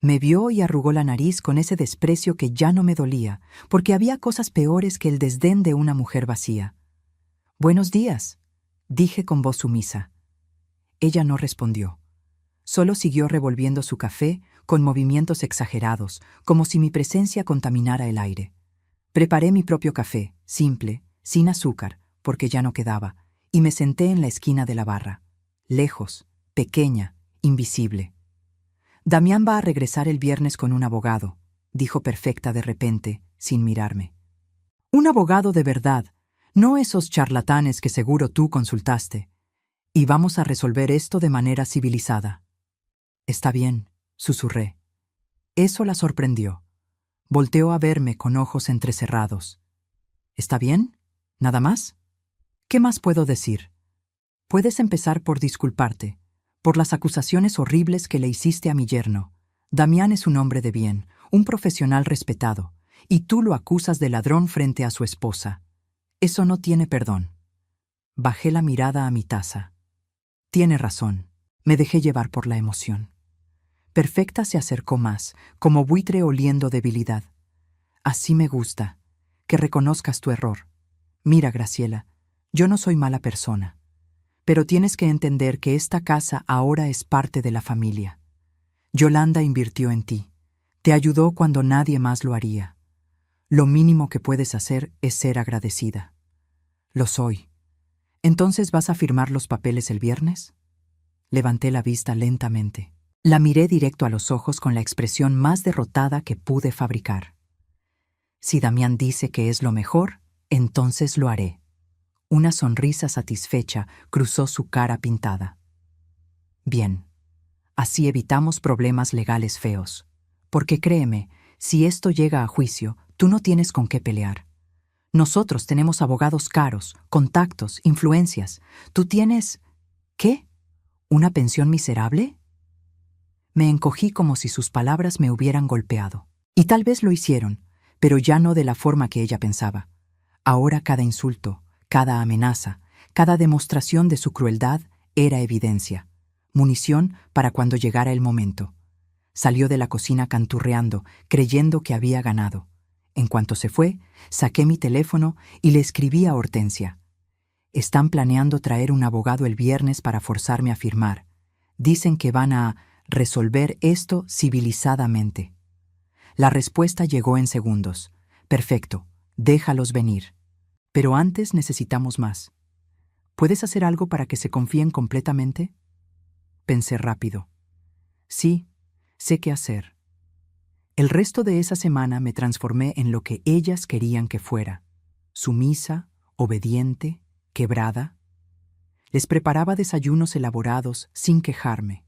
Me vio y arrugó la nariz con ese desprecio que ya no me dolía, porque había cosas peores que el desdén de una mujer vacía. «Buenos días», dije con voz sumisa. Ella no respondió. Solo siguió revolviendo su café con movimientos exagerados, como si mi presencia contaminara el aire. Preparé mi propio café, simple, sin azúcar, porque ya no quedaba, y me senté en la esquina de la barra, lejos, pequeña, invisible. «Damián va a regresar el viernes con un abogado», dijo Perfecta de repente, sin mirarme. «Un abogado de verdad, no esos charlatanes que seguro tú consultaste. Y vamos a resolver esto de manera civilizada». «Está bien», susurré. Eso la sorprendió. Volteó a verme con ojos entrecerrados. «¿Está bien? ¿Nada más? ¿Qué más puedo decir? Puedes empezar por disculparte, por las acusaciones horribles que le hiciste a mi yerno. Damián es un hombre de bien, un profesional respetado, y tú lo acusas de ladrón frente a su esposa. Eso no tiene perdón». Bajé la mirada a mi taza. Tiene razón. Me dejé llevar por la emoción. Perfecta se acercó más, como buitre oliendo debilidad. «Así me gusta, que reconozcas tu error. Mira, Graciela, yo no soy mala persona. Pero tienes que entender que esta casa ahora es parte de la familia. Yolanda invirtió en ti. Te ayudó cuando nadie más lo haría. Lo mínimo que puedes hacer es ser agradecida». «Lo soy. ¿Entonces vas a firmar los papeles el viernes?» Levanté la vista lentamente. La miré directo a los ojos con la expresión más derrotada que pude fabricar. «Si Damián dice que es lo mejor, entonces lo haré». Una sonrisa satisfecha cruzó su cara pintada. «Bien. Así evitamos problemas legales feos. Porque créeme, si esto llega a juicio, tú no tienes con qué pelear. Nosotros tenemos abogados caros, contactos, influencias. Tú tienes... ¿qué? ¿Una pensión miserable?» Me encogí como si sus palabras me hubieran golpeado. Y tal vez lo hicieron, pero ya no de la forma que ella pensaba. Ahora cada insulto, cada amenaza, cada demostración de su crueldad era evidencia, munición para cuando llegara el momento. Salió de la cocina canturreando, creyendo que había ganado. En cuanto se fue, saqué mi teléfono y le escribí a Hortensia. «Están planeando traer un abogado el viernes para forzarme a firmar. Dicen que van a resolver esto civilizadamente». La respuesta llegó en segundos. «Perfecto, déjalos venir. Pero antes necesitamos más. ¿Puedes hacer algo para que se confíen completamente?» Pensé rápido. Sí, sé qué hacer. El resto de esa semana me transformé en lo que ellas querían que fuera: sumisa, obediente, quebrada. Les preparaba desayunos elaborados sin quejarme.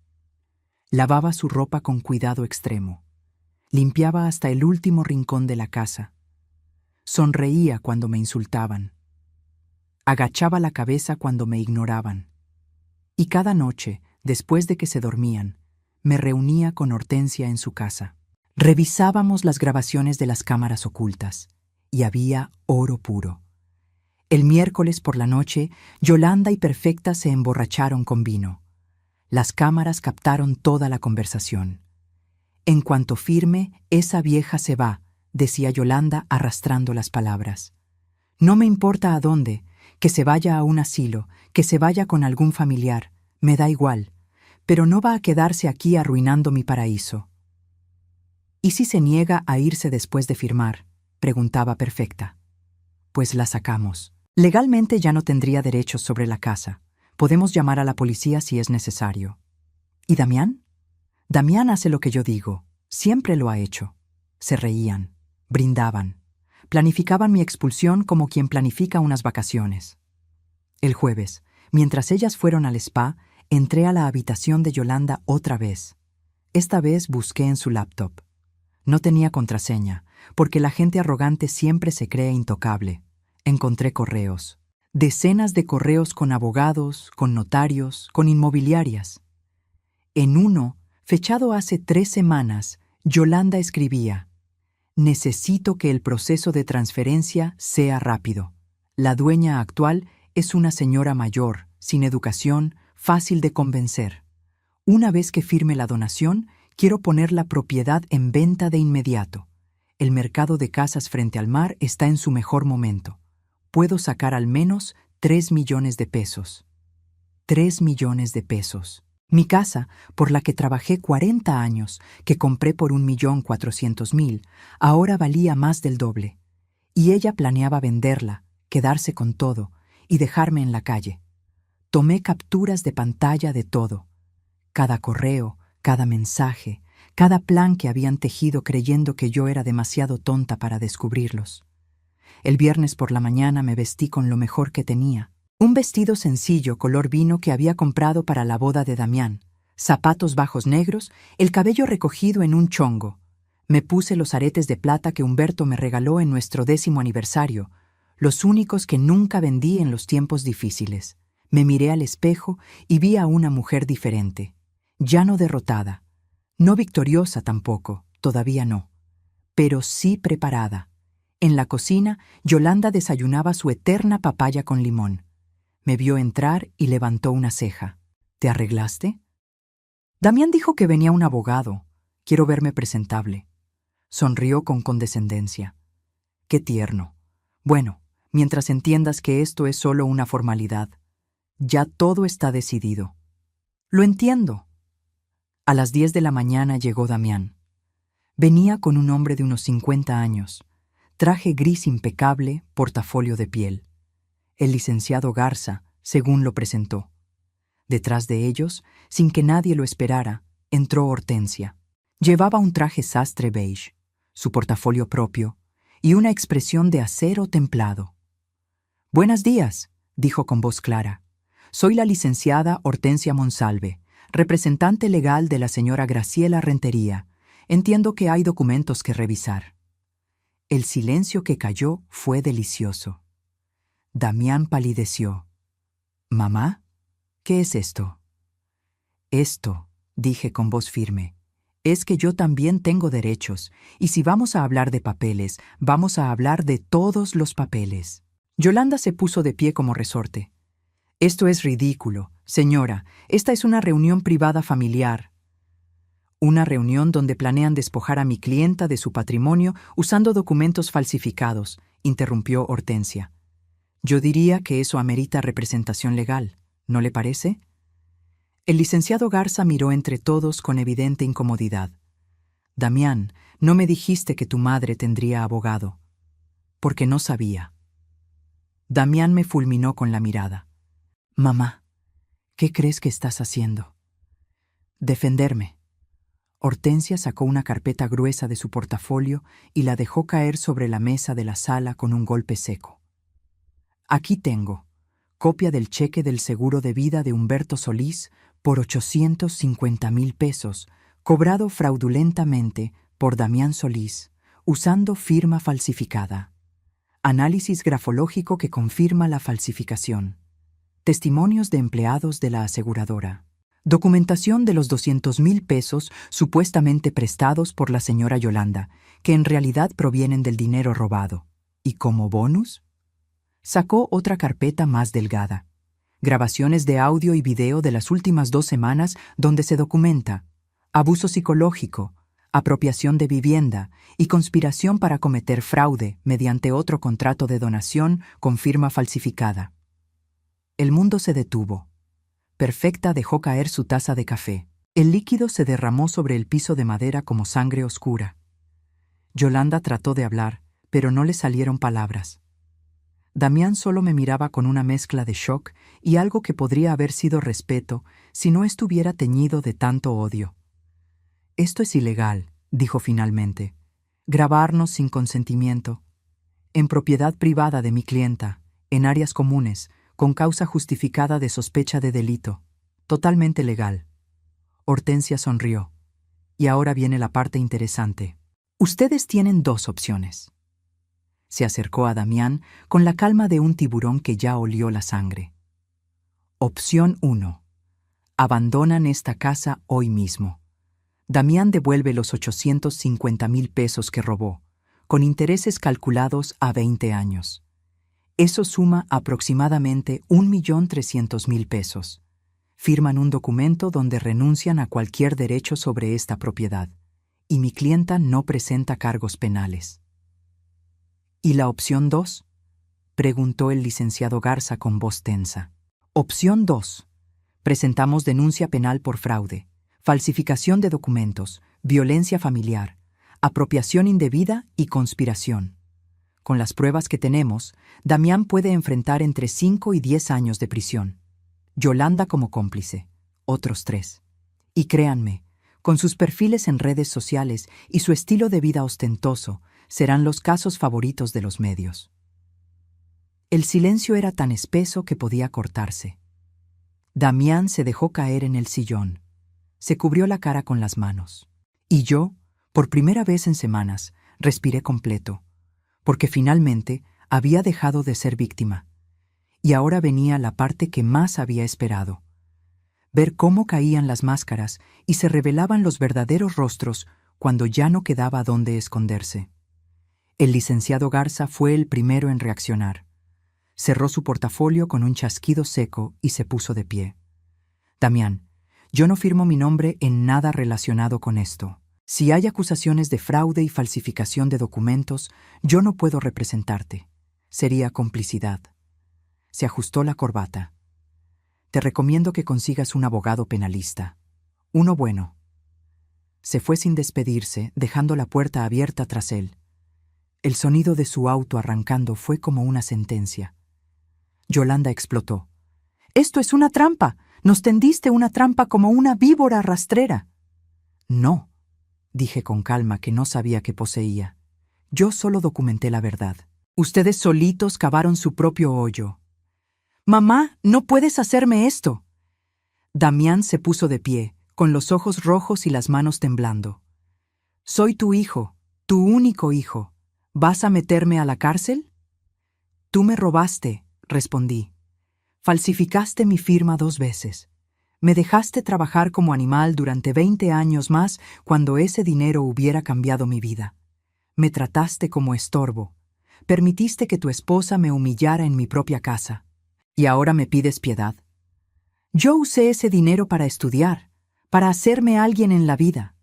Lavaba su ropa con cuidado extremo. Limpiaba hasta el último rincón de la casa. Sonreía cuando me insultaban. Agachaba la cabeza cuando me ignoraban. Y cada noche, después de que se dormían, me reunía con Hortensia en su casa. Revisábamos las grabaciones de las cámaras ocultas, y había oro puro. El miércoles por la noche, Yolanda y Perfecta se emborracharon con vino. Las cámaras captaron toda la conversación. «En cuanto firme, esa vieja se va», decía Yolanda arrastrando las palabras. «No me importa a dónde, que se vaya a un asilo, que se vaya con algún familiar, me da igual, pero no va a quedarse aquí arruinando mi paraíso». «¿Y si se niega a irse después de firmar?», preguntaba Perfecta. «Pues la sacamos. Legalmente ya no tendría derechos sobre la casa. Podemos llamar a la policía si es necesario». «¿Y Damián?» «Damián hace lo que yo digo. Siempre lo ha hecho». Se reían, brindaban, planificaban mi expulsión como quien planifica unas vacaciones. El jueves, mientras ellas fueron al spa, entré a la habitación de Yolanda otra vez. Esta vez busqué en su laptop. No tenía contraseña, porque la gente arrogante siempre se cree intocable. Encontré correos. Decenas de correos con abogados, con notarios, con inmobiliarias. En uno, fechado hace 3 semanas, Yolanda escribía: necesito que el proceso de transferencia sea rápido. La dueña actual es una señora mayor, sin educación, fácil de convencer. Una vez que firme la donación, quiero poner la propiedad en venta de inmediato. El mercado de casas frente al mar está en su mejor momento. Puedo sacar al menos 3 millones de pesos. 3 millones de pesos. Mi casa, por la que trabajé 40 años, que compré por 1.400.000, ahora valía más del doble. Y ella planeaba venderla, quedarse con todo y dejarme en la calle. Tomé capturas de pantalla de todo. Cada correo, cada mensaje, cada plan que habían tejido creyendo que yo era demasiado tonta para descubrirlos. El viernes por la mañana me vestí con lo mejor que tenía. Un vestido sencillo color vino que había comprado para la boda de Damián, zapatos bajos negros, el cabello recogido en un chongo. Me puse los aretes de plata que Humberto me regaló en nuestro 10º aniversario, los únicos que nunca vendí en los tiempos difíciles. Me miré al espejo y vi a una mujer diferente, ya no derrotada, no victoriosa tampoco, todavía no, pero sí preparada. En la cocina, Yolanda desayunaba su eterna papaya con limón. Me vio entrar y levantó una ceja. ¿Te arreglaste? Damián dijo que venía un abogado. Quiero verme presentable. Sonrió con condescendencia. Qué tierno. Bueno, mientras entiendas que esto es solo una formalidad. Ya todo está decidido. Lo entiendo. A las 10 de la mañana llegó Damián. Venía con un hombre de unos 50 años, traje gris impecable, portafolio de piel. El licenciado Garza, según lo presentó. Detrás de ellos, sin que nadie lo esperara, entró Hortensia. Llevaba un traje sastre beige, su portafolio propio y una expresión de acero templado. «Buenos días», dijo con voz clara. «Soy la licenciada Hortensia Monsalve, representante legal de la señora Graciela Rentería. Entiendo que hay documentos que revisar». El silencio que cayó fue delicioso. Damián palideció. «¿Mamá? ¿Qué es esto?» «Esto», dije con voz firme, «es que yo también tengo derechos, y si vamos a hablar de papeles, vamos a hablar de todos los papeles». Yolanda se puso de pie como resorte. «Esto es ridículo. Señora, esta es una reunión privada familiar». «Una reunión donde planean despojar a mi clienta de su patrimonio usando documentos falsificados», interrumpió Hortensia. «Yo diría que eso amerita representación legal, ¿no le parece?» El licenciado Garza miró entre todos con evidente incomodidad. «Damián, no me dijiste que tu madre tendría abogado». «Porque no sabía». Damián me fulminó con la mirada. «Mamá, ¿qué crees que estás haciendo?» «Defenderme». Hortensia sacó una carpeta gruesa de su portafolio y la dejó caer sobre la mesa de la sala con un golpe seco. «Aquí tengo copia del cheque del seguro de vida de Humberto Solís por 850.000 pesos, cobrado fraudulentamente por Damián Solís, usando firma falsificada. Análisis grafológico que confirma la falsificación. Testimonios de empleados de la aseguradora. Documentación de los 200.000 pesos supuestamente prestados por la señora Yolanda, que en realidad provienen del dinero robado. Y como bonus, sacó otra carpeta más delgada. Grabaciones de audio y video de las últimas 2 semanas donde se documenta abuso psicológico, apropiación de vivienda y conspiración para cometer fraude mediante otro contrato de donación con firma falsificada. El mundo se detuvo. Perfecta dejó caer su taza de café. El líquido se derramó sobre el piso de madera como sangre oscura. Yolanda trató de hablar, pero no le salieron palabras. Damián solo me miraba con una mezcla de shock y algo que podría haber sido respeto si no estuviera teñido de tanto odio. «Esto es ilegal», dijo finalmente. «Grabarnos sin consentimiento. En propiedad privada de mi clienta, en áreas comunes, con causa justificada de sospecha de delito. Totalmente legal». Hortensia sonrió. «Y ahora viene la parte interesante. Ustedes tienen 2 opciones. Se acercó a Damián con la calma de un tiburón que ya olió la sangre. Opción 1. Abandonan esta casa hoy mismo. Damián devuelve los 850,000 pesos que robó, con intereses calculados a 20 años. Eso suma aproximadamente 1,300,000 pesos. Firman un documento donde renuncian a cualquier derecho sobre esta propiedad, y mi clienta no presenta cargos penales. ¿Y la opción 2? Preguntó el licenciado Garza con voz tensa. Opción 2. Presentamos denuncia penal por fraude, falsificación de documentos, violencia familiar, apropiación indebida y conspiración. Con las pruebas que tenemos, Damián puede enfrentar entre 5 y 10 años de prisión. Yolanda como cómplice, otros 3. Y créanme, con sus perfiles en redes sociales y su estilo de vida ostentoso, serán los casos favoritos de los medios. El silencio era tan espeso que podía cortarse. Damián se dejó caer en el sillón. Se cubrió la cara con las manos. Y yo, por primera vez en semanas, respiré completo, porque finalmente había dejado de ser víctima. Y ahora venía la parte que más había esperado. Ver cómo caían las máscaras y se revelaban los verdaderos rostros cuando ya no quedaba dónde esconderse. El licenciado Garza fue el primero en reaccionar. Cerró su portafolio con un chasquido seco y se puso de pie. Damián, yo no firmo mi nombre en nada relacionado con esto. Si hay acusaciones de fraude y falsificación de documentos, yo no puedo representarte. Sería complicidad. Se ajustó la corbata. Te recomiendo que consigas un abogado penalista. Uno bueno. Se fue sin despedirse, dejando la puerta abierta tras él. El sonido de su auto arrancando fue como una sentencia. Yolanda explotó. «¡Esto es una trampa! ¡Nos tendiste una trampa como una víbora rastrera!» «No», dije con calma que no sabía qué poseía. «Yo solo documenté la verdad. Ustedes solitos cavaron su propio hoyo». «Mamá, no puedes hacerme esto». Damián se puso de pie, con los ojos rojos y las manos temblando. «Soy tu hijo, tu único hijo. ¿Vas a meterme a la cárcel?» «Tú me robaste», respondí. «Falsificaste mi firma 2 veces. Me dejaste trabajar como animal durante 20 años más cuando ese dinero hubiera cambiado mi vida. Me trataste como estorbo. Permitiste que tu esposa me humillara en mi propia casa. ¿Y ahora me pides piedad? Yo usé ese dinero para estudiar, para hacerme alguien en la vida.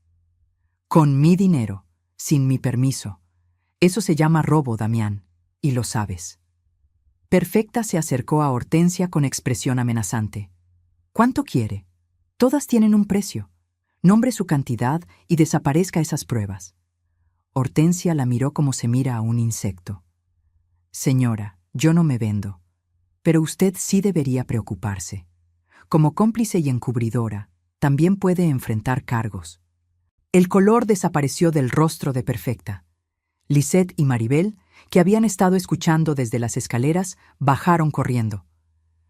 Con mi dinero, sin mi permiso. Eso se llama robo, Damián, y lo sabes». Perfecta se acercó a Hortensia con expresión amenazante. «¿Cuánto quiere? Todas tienen un precio. Nombre su cantidad y desaparezca esas pruebas». Hortensia la miró como se mira a un insecto. «Señora, yo no me vendo. Pero usted sí debería preocuparse. Como cómplice y encubridora, también puede enfrentar cargos». El color desapareció del rostro de Perfecta. Lisette y Maribel, que habían estado escuchando desde las escaleras, bajaron corriendo.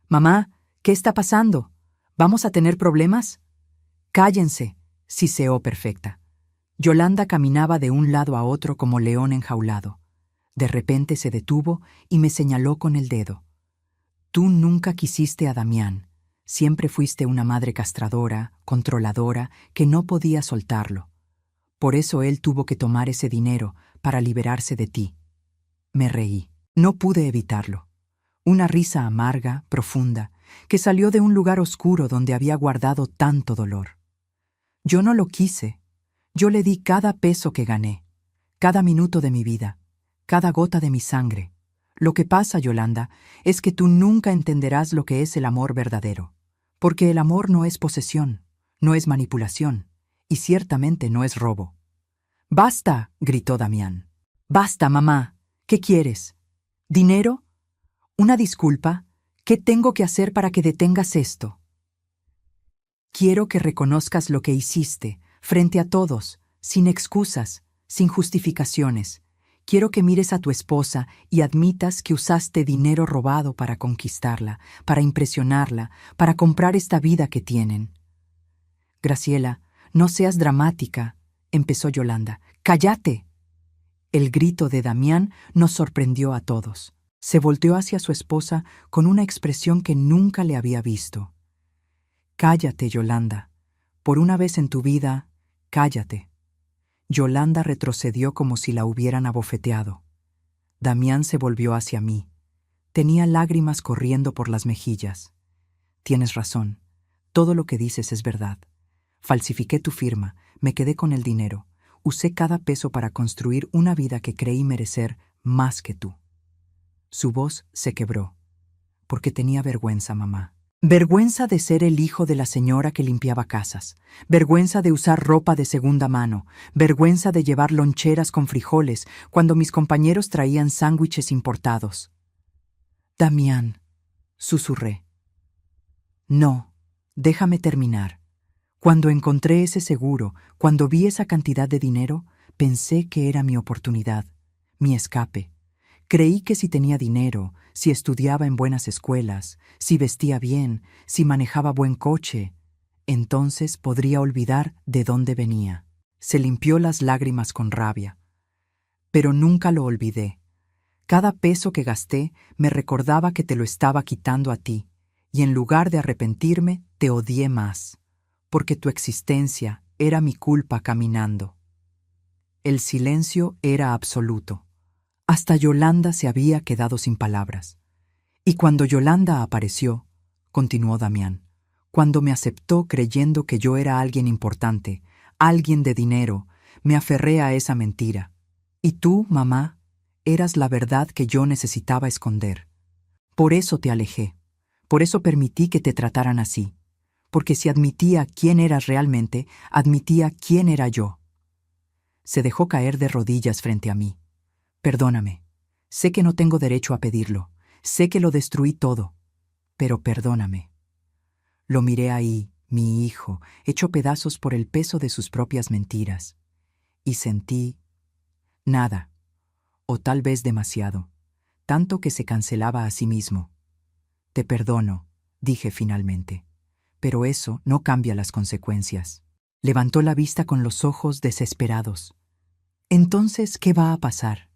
«Mamá, ¿qué está pasando? ¿Vamos a tener problemas?» «Cállense», siseó Perfecta. Yolanda caminaba de un lado a otro como león enjaulado. De repente se detuvo y me señaló con el dedo. «Tú nunca quisiste a Damián. Siempre fuiste una madre castradora, controladora, que no podía soltarlo. Por eso él tuvo que tomar ese dinero para liberarse de ti». Me reí. No pude evitarlo. Una risa amarga, profunda, que salió de un lugar oscuro donde había guardado tanto dolor. Yo no lo quise. Yo le di cada peso que gané, cada minuto de mi vida, cada gota de mi sangre. Lo que pasa, Yolanda, es que tú nunca entenderás lo que es el amor verdadero, porque el amor no es posesión, no es manipulación, y ciertamente no es robo. «¡Basta!», gritó Damián. «Basta, mamá. ¿Qué quieres? ¿Dinero? ¿Una disculpa? ¿Qué tengo que hacer para que detengas esto?» «Quiero que reconozcas lo que hiciste, frente a todos, sin excusas, sin justificaciones. Quiero que mires a tu esposa y admitas que usaste dinero robado para conquistarla, para impresionarla, para comprar esta vida que tienen». «Graciela, no seas dramática», empezó Yolanda. «¡Cállate!». El grito de Damián nos sorprendió a todos. Se volteó hacia su esposa con una expresión que nunca le había visto. «Cállate, Yolanda. Por una vez en tu vida, cállate». Yolanda retrocedió como si la hubieran abofeteado. Damián se volvió hacia mí. Tenía lágrimas corriendo por las mejillas. «Tienes razón. Todo lo que dices es verdad. Falsifiqué tu firma, me quedé con el dinero. Usé cada peso para construir una vida que creí merecer más que tú». Su voz se quebró. «Porque tenía vergüenza, mamá. Vergüenza de ser el hijo de la señora que limpiaba casas. Vergüenza de usar ropa de segunda mano. Vergüenza de llevar loncheras con frijoles cuando mis compañeros traían sándwiches importados». «Damián», susurré. «No, déjame terminar. Cuando encontré ese seguro, cuando vi esa cantidad de dinero, pensé que era mi oportunidad, mi escape. Creí que si tenía dinero, si estudiaba en buenas escuelas, si vestía bien, si manejaba buen coche, entonces podría olvidar de dónde venía». Se limpió las lágrimas con rabia. «Pero nunca lo olvidé. Cada peso que gasté me recordaba que te lo estaba quitando a ti, y en lugar de arrepentirme, te odié más, porque tu existencia era mi culpa caminando». El silencio era absoluto. Hasta Yolanda se había quedado sin palabras. Y cuando Yolanda apareció, continuó Damián, cuando me aceptó creyendo que yo era alguien importante, alguien de dinero, me aferré a esa mentira. Y tú, mamá, eras la verdad que yo necesitaba esconder. Por eso te alejé. Por eso permití que te trataran así. Porque si admitía quién eras realmente, admitía quién era yo. Se dejó caer de rodillas frente a mí. «Perdóname. Sé que no tengo derecho a pedirlo. Sé que lo destruí todo. Pero perdóname». Lo miré ahí, mi hijo, hecho pedazos por el peso de sus propias mentiras. Y sentí nada, o tal vez demasiado, tanto que se cancelaba a sí mismo. «Te perdono», dije finalmente. «Pero eso no cambia las consecuencias». Levantó la vista con los ojos desesperados. «Entonces, ¿qué va a pasar?»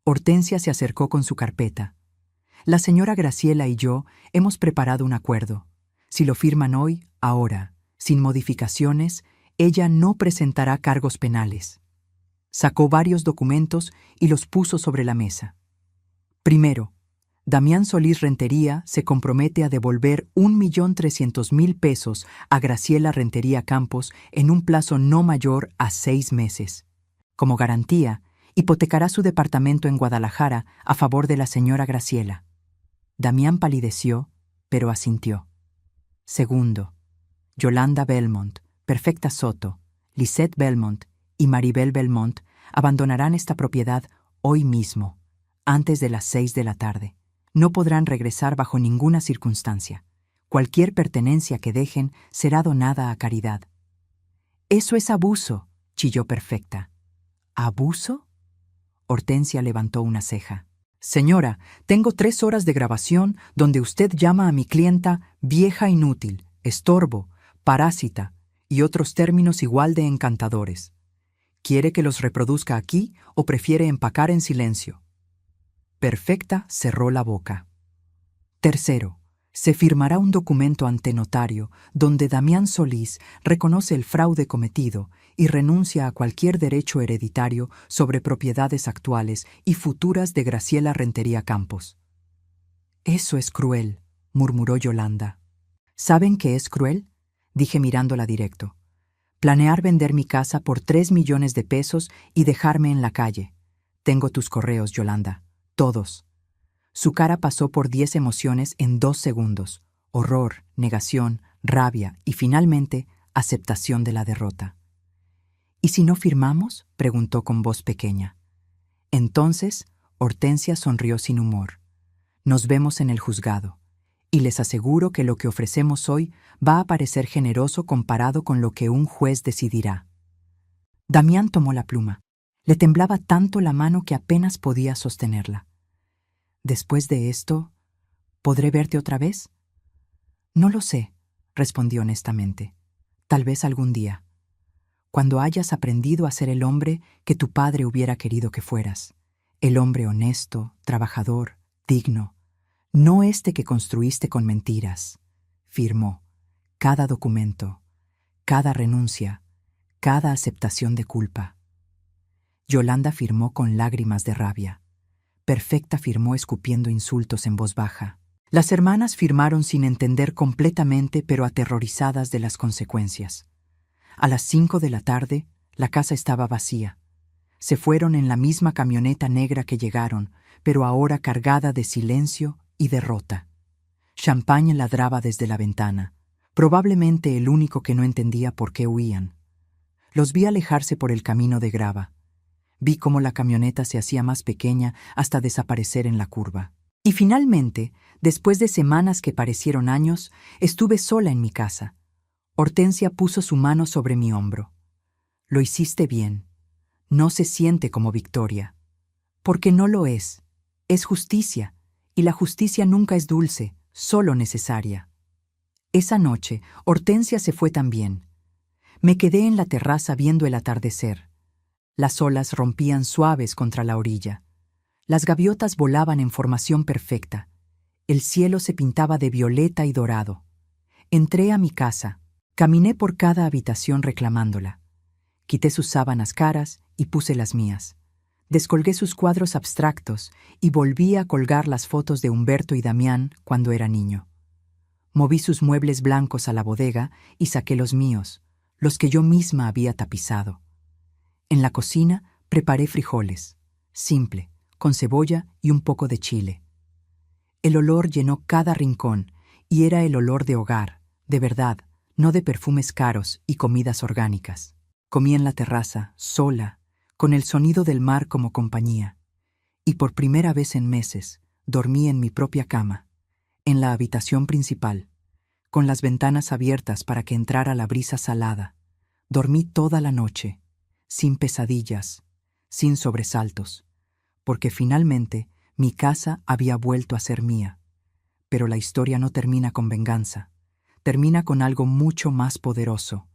Hortensia se acercó con su carpeta. «La señora Graciela y yo hemos preparado un acuerdo. Si lo firman hoy, ahora, sin modificaciones, ella no presentará cargos penales». Sacó varios documentos y los puso sobre la mesa. Primero, Damián Solís Rentería se compromete a devolver 1.300.000 pesos a Graciela Rentería Campos en un plazo no mayor a 6 meses. Como garantía, hipotecará su departamento en Guadalajara a favor de la señora Graciela. Damián palideció, pero asintió. Segundo, Yolanda Belmont, Perfecta Soto, Lisette Belmont y Maribel Belmont abandonarán esta propiedad hoy mismo, antes de las 6 de la tarde. No podrán regresar bajo ninguna circunstancia. Cualquier pertenencia que dejen será donada a caridad. «Eso es abuso», chilló Perfecta. «¿Abuso?». Hortensia levantó una ceja. «Señora, tengo 3 horas de grabación donde usted llama a mi clienta vieja inútil, estorbo, parásita y otros términos igual de encantadores. ¿Quiere que los reproduzca aquí o prefiere empacar en silencio?». Perfecta cerró la boca. Tercero, se firmará un documento ante notario donde Damián Solís reconoce el fraude cometido y renuncia a cualquier derecho hereditario sobre propiedades actuales y futuras de Graciela Rentería Campos. «Eso es cruel», murmuró Yolanda. «¿Saben qué es cruel?», dije mirándola directo. «Planear vender mi casa por 3 millones de pesos y dejarme en la calle. Tengo tus correos, Yolanda. Todos». Su cara pasó por 10 emociones en 2 segundos. Horror, negación, rabia y finalmente aceptación de la derrota. «¿Y si no firmamos?», preguntó con voz pequeña. Entonces, Hortensia sonrió sin humor. «Nos vemos en el juzgado. Y les aseguro que lo que ofrecemos hoy va a parecer generoso comparado con lo que un juez decidirá». Damián tomó la pluma. Le temblaba tanto la mano que apenas podía sostenerla. «Después de esto, ¿podré verte otra vez?». «No lo sé», respondí honestamente. «Tal vez algún día». cuando hayas aprendido a ser el hombre que tu padre hubiera querido que fueras, el hombre honesto, trabajador, digno, no este que construiste con mentiras. Firmó cada documento, cada renuncia, cada aceptación de culpa. Yolanda firmó con lágrimas de rabia. Perfecta firmó escupiendo insultos en voz baja. Las hermanas firmaron sin entender completamente, pero aterrorizadas de las consecuencias. A las 5 de la tarde, la casa estaba vacía. Se fueron en la misma camioneta negra que llegaron, pero ahora cargada de silencio y derrota. Champagne ladraba desde la ventana, probablemente el único que no entendía por qué huían. Los vi alejarse por el camino de grava. Vi cómo la camioneta se hacía más pequeña hasta desaparecer en la curva. Y finalmente, después de semanas que parecieron años, estuve sola en mi casa. Hortensia puso su mano sobre mi hombro. Lo hiciste bien. No se siente como victoria. Porque no lo es. Es justicia, y la justicia nunca es dulce, solo necesaria. Esa noche, Hortensia se fue también. Me quedé en la terraza viendo el atardecer. Las olas rompían suaves contra la orilla. Las gaviotas volaban en formación perfecta. El cielo se pintaba de violeta y dorado. Entré a mi casa. Caminé por cada habitación reclamándola. Quité sus sábanas caras y puse las mías. Descolgué sus cuadros abstractos y volví a colgar las fotos de Humberto y Damián cuando era niño. Moví sus muebles blancos a la bodega y saqué los míos, los que yo misma había tapizado. En la cocina preparé frijoles, simple, con cebolla y un poco de chile. El olor llenó cada rincón y era el olor de hogar, de verdad, no de perfumes caros y comidas orgánicas. Comí en la terraza, sola, con el sonido del mar como compañía. Y por primera vez en meses, dormí en mi propia cama, en la habitación principal, con las ventanas abiertas para que entrara la brisa salada. Dormí toda la noche, sin pesadillas, sin sobresaltos, porque finalmente mi casa había vuelto a ser mía. Pero la historia no termina con venganza. Termina con algo mucho más poderoso,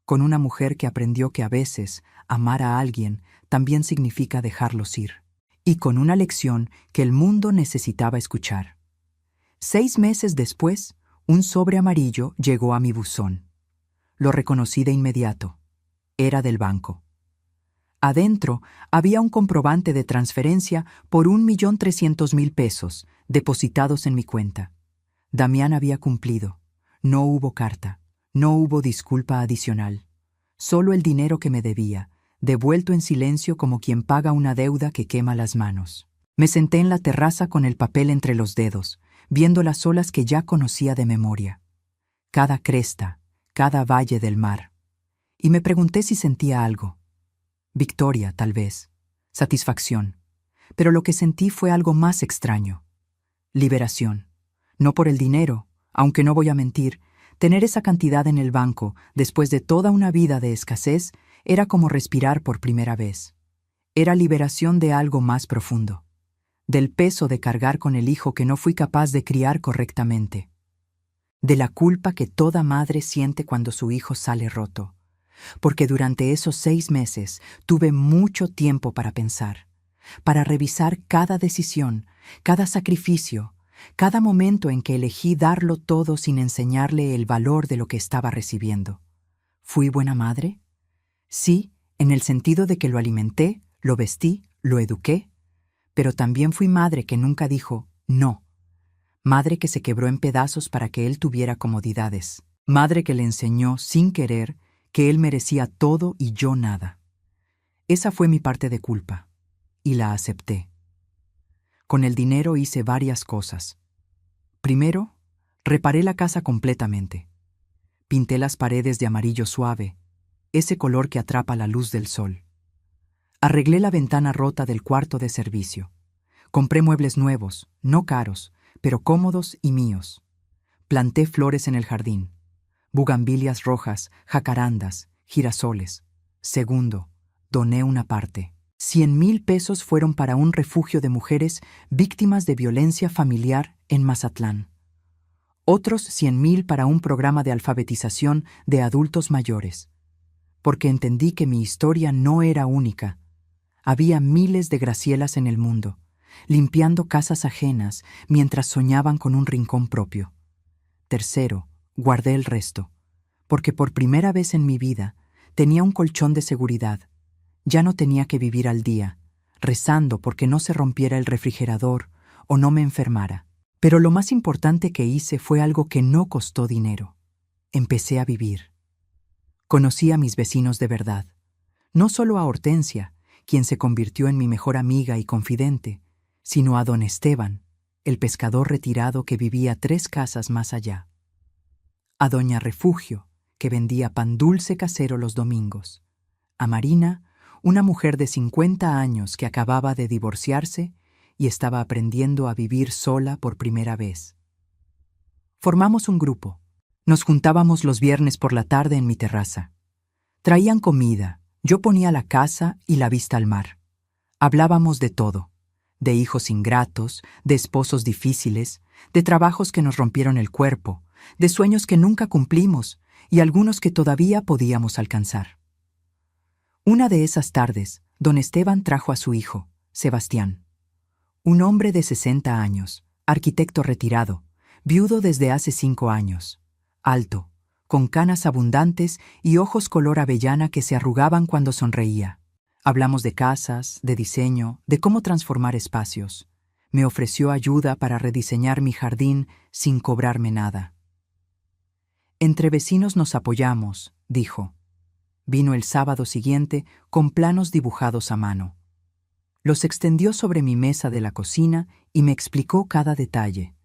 con una mujer que aprendió que a veces amar a alguien también significa dejarlos ir, y con una lección que el mundo necesitaba escuchar. 6 meses después, un sobre amarillo llegó a mi buzón. Lo reconocí de inmediato. Era del banco. Adentro había un comprobante de transferencia por 1.300.000 pesos depositados en mi cuenta. Damián había cumplido. No hubo carta, no hubo disculpa adicional. Solo el dinero que me debía, devuelto en silencio como quien paga una deuda que quema las manos. Me senté en la terraza con el papel entre los dedos, viendo las olas que ya conocía de memoria. Cada cresta, cada valle del mar. Y me pregunté si sentía algo. Victoria, tal vez. Satisfacción. Pero lo que sentí fue algo más extraño. Liberación. No por el dinero, aunque no voy a mentir, tener esa cantidad en el banco después de toda una vida de escasez era como respirar por primera vez. Era liberación de algo más profundo, del peso de cargar con el hijo que no fui capaz de criar correctamente, de la culpa que toda madre siente cuando su hijo sale roto, porque durante esos 6 meses tuve mucho tiempo para pensar, para revisar cada decisión, cada sacrificio, cada momento en que elegí darlo todo sin enseñarle el valor de lo que estaba recibiendo. ¿Fui buena madre? Sí, en el sentido de que lo alimenté, lo vestí, lo eduqué, pero también fui madre que nunca dijo no. Madre que se quebró en pedazos para que él tuviera comodidades. Madre que le enseñó, sin querer, que él merecía todo y yo nada. Esa fue mi parte de culpa, y la acepté. Con el dinero hice varias cosas. Primero, reparé la casa completamente. Pinté las paredes de amarillo suave, ese color que atrapa la luz del sol. Arreglé la ventana rota del cuarto de servicio. Compré muebles nuevos, no caros, pero cómodos y míos. Planté flores en el jardín. Bugambilias rojas, jacarandas, girasoles. Segundo, doné una parte. 100.000 pesos fueron para un refugio de mujeres víctimas de violencia familiar en Mazatlán. Otros 100.000 para un programa de alfabetización de adultos mayores. porque entendí que mi historia no era única. Había miles de Gracielas en el mundo, limpiando casas ajenas mientras soñaban con un rincón propio. Tercero, guardé el resto, porque por primera vez en mi vida tenía un colchón de seguridad. Ya no tenía que vivir al día, rezando porque no se rompiera el refrigerador o no me enfermara. Pero lo más importante que hice fue algo que no costó dinero. Empecé a vivir. Conocí a mis vecinos de verdad. No solo a Hortensia, quien se convirtió en mi mejor amiga y confidente, sino a don Esteban, el pescador retirado que vivía 3 casas más allá. A doña Refugio, que vendía pan dulce casero los domingos. A Marina, una mujer de 50 años que acababa de divorciarse y estaba aprendiendo a vivir sola por primera vez. Formamos un grupo. Nos juntábamos los viernes por la tarde en mi terraza. Traían comida, yo ponía la casa y la vista al mar. Hablábamos de todo, de hijos ingratos, de esposos difíciles, de trabajos que nos rompieron el cuerpo, de sueños que nunca cumplimos y algunos que todavía podíamos alcanzar. Una de esas tardes, don Esteban trajo a su hijo, Sebastián. Un hombre de 60 años, arquitecto retirado, viudo desde hace 5 años, alto, con canas abundantes y ojos color avellana que se arrugaban cuando sonreía. Hablamos de casas, de diseño, de cómo transformar espacios. Me ofreció ayuda para rediseñar mi jardín sin cobrarme nada. Entre vecinos nos apoyamos, dijo. Vino el sábado siguiente con planos dibujados a mano. Los extendió sobre mi mesa de la cocina y me explicó cada detalle: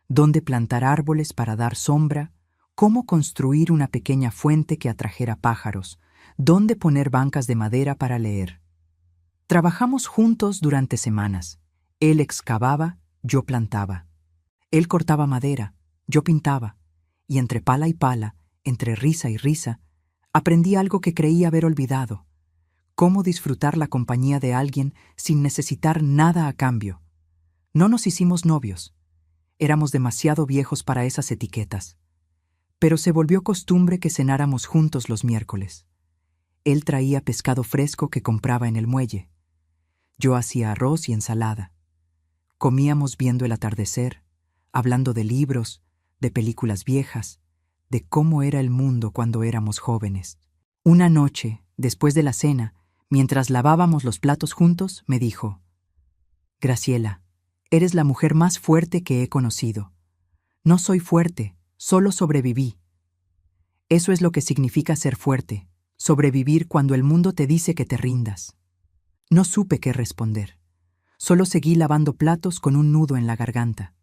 dónde plantar árboles para dar sombra, cómo construir una pequeña fuente que atrajera pájaros, dónde poner bancas de madera para leer. Trabajamos juntos durante semanas. Él excavaba, yo plantaba. Él cortaba madera, yo pintaba. Y entre pala y pala, entre risa y risa, aprendí algo que creía haber olvidado: cómo disfrutar la compañía de alguien sin necesitar nada a cambio. No nos hicimos novios. Éramos demasiado viejos para esas etiquetas. Pero se volvió costumbre que cenáramos juntos los miércoles. Él traía pescado fresco que compraba en el muelle. Yo hacía arroz y ensalada. Comíamos viendo el atardecer, hablando de libros, de películas viejas, de cómo era el mundo cuando éramos jóvenes. Una noche, después de la cena, mientras lavábamos los platos juntos, me dijo: Graciela, eres la mujer más fuerte que he conocido. No soy fuerte, solo sobreviví. Eso es lo que significa ser fuerte, sobrevivir cuando el mundo te dice que te rindas. No supe qué responder. Solo seguí lavando platos con un nudo en la garganta.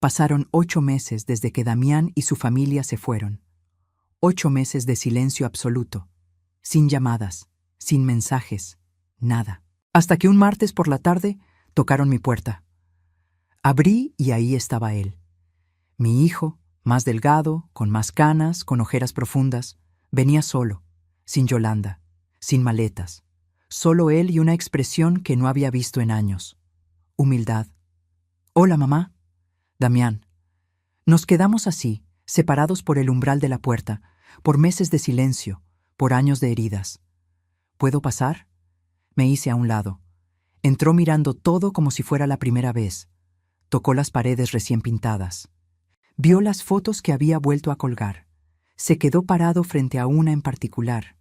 Pasaron 8 meses desde que Damián y su familia se fueron. 8 meses de silencio absoluto, sin llamadas, sin mensajes, nada. Hasta que un martes por la tarde tocaron mi puerta. Abrí y ahí estaba él. Mi hijo, más delgado, con más canas, con ojeras profundas, venía solo, sin Yolanda, sin maletas. Solo él y una expresión que no había visto en años. Humildad. Hola, mamá. Damián. Nos quedamos así, separados por el umbral de la puerta, por meses de silencio, por años de heridas. ¿Puedo pasar? Me hice a un lado. Entró mirando todo como si fuera la primera vez. Tocó las paredes recién pintadas. Vio las fotos que había vuelto a colgar. Se quedó parado frente a una en particular.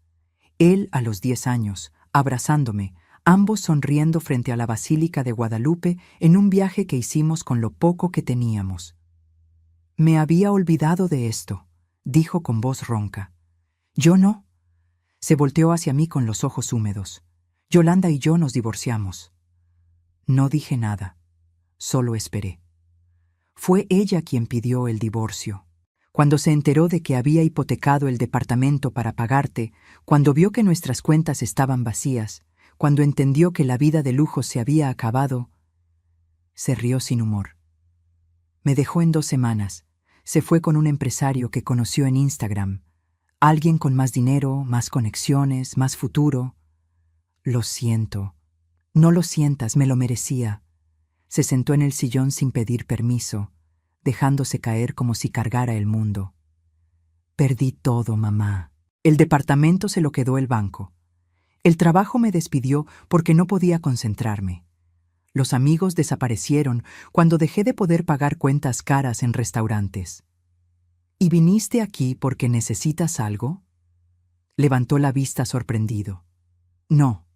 Él a los 10 años, abrazándome, ambos sonriendo frente a la Basílica de Guadalupe en un viaje que hicimos con lo poco que teníamos. Me había olvidado de esto, dijo con voz ronca. Yo no. Se volteó hacia mí con los ojos húmedos. Yolanda y yo nos divorciamos. No dije nada, solo esperé. Fue ella quien pidió el divorcio. Cuando se enteró de que había hipotecado el departamento para pagarte, cuando vio que nuestras cuentas estaban vacías, cuando entendió que la vida de lujo se había acabado, se rió sin humor. Me dejó en 2 semanas. Se fue con un empresario que conoció en Instagram. Alguien con más dinero, más conexiones, más futuro. Lo siento. No lo sientas, me lo merecía. Se sentó en el sillón sin pedir permiso, dejándose caer como si cargara el mundo. Perdí todo, mamá. El departamento se lo quedó el banco. El trabajo me despidió porque no podía concentrarme. Los amigos desaparecieron cuando dejé de poder pagar cuentas caras en restaurantes. ¿Y viniste aquí porque necesitas algo? Levantó la vista sorprendido. No,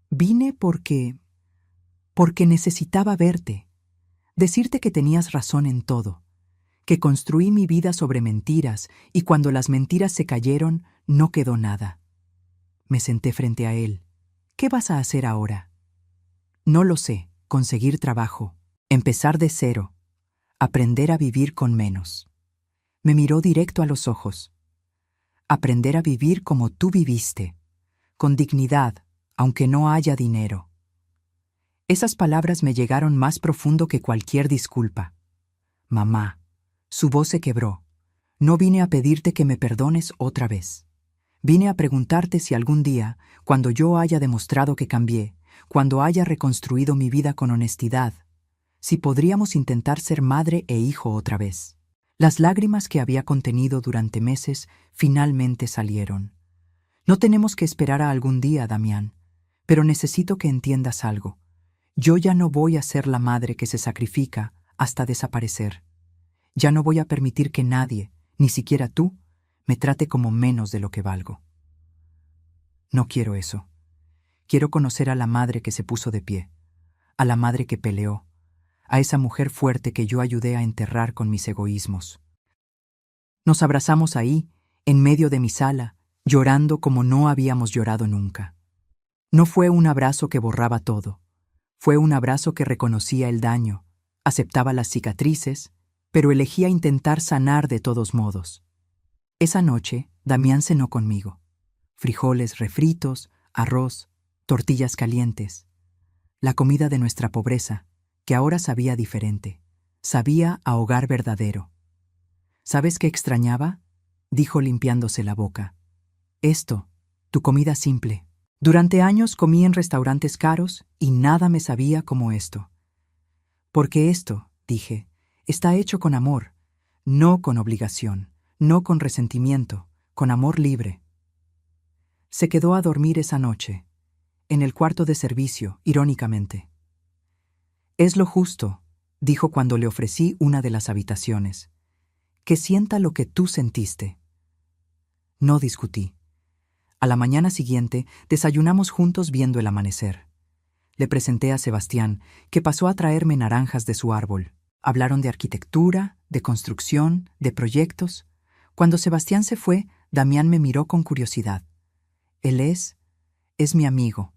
vine porque necesitaba verte, decirte que tenías razón en todo, que construí mi vida sobre mentiras y cuando las mentiras se cayeron, no quedó nada. Me senté frente a él. ¿Qué vas a hacer ahora? No lo sé, conseguir trabajo, empezar de cero, aprender a vivir con menos. Me miró directo a los ojos. Aprender a vivir como tú viviste, con dignidad, aunque no haya dinero. Esas palabras me llegaron más profundo que cualquier disculpa. Mamá, su voz se quebró. No vine a pedirte que me perdones otra vez. Vine a preguntarte si algún día, cuando yo haya demostrado que cambié, cuando haya reconstruido mi vida con honestidad, si podríamos intentar ser madre e hijo otra vez. Las lágrimas que había contenido durante meses finalmente salieron. No tenemos que esperar a algún día, Damián, pero necesito que entiendas algo. Yo ya no voy a ser la madre que se sacrifica hasta desaparecer. Ya no voy a permitir que nadie, ni siquiera tú, me trate como menos de lo que valgo. No quiero eso. Quiero conocer a la madre que se puso de pie, a la madre que peleó, a esa mujer fuerte que yo ayudé a enterrar con mis egoísmos. Nos abrazamos ahí, en medio de mi sala, llorando como no habíamos llorado nunca. No fue un abrazo que borraba todo. Fue un abrazo que reconocía el daño, aceptaba las cicatrices, pero elegía intentar sanar de todos modos. Esa noche, Damián cenó conmigo. Frijoles refritos, arroz, tortillas calientes. La comida de nuestra pobreza, que ahora sabía diferente. Sabía a hogar verdadero. ¿Sabes qué extrañaba? Dijo limpiándose la boca. Esto, tu comida simple. Durante años comí en restaurantes caros y nada me sabía como esto. Porque esto, dije, está hecho con amor, no con obligación, no con resentimiento, con amor libre. Se quedó a dormir esa noche, en el cuarto de servicio, irónicamente. Es lo justo, dijo cuando le ofrecí una de las habitaciones. Que sienta lo que tú sentiste. No discutí. A la mañana siguiente, desayunamos juntos viendo el amanecer. Le presenté a Sebastián, que pasó a traerme naranjas de su árbol. Hablaron de arquitectura, de construcción, de proyectos. Cuando Sebastián se fue, Damián me miró con curiosidad. Él es mi amigo.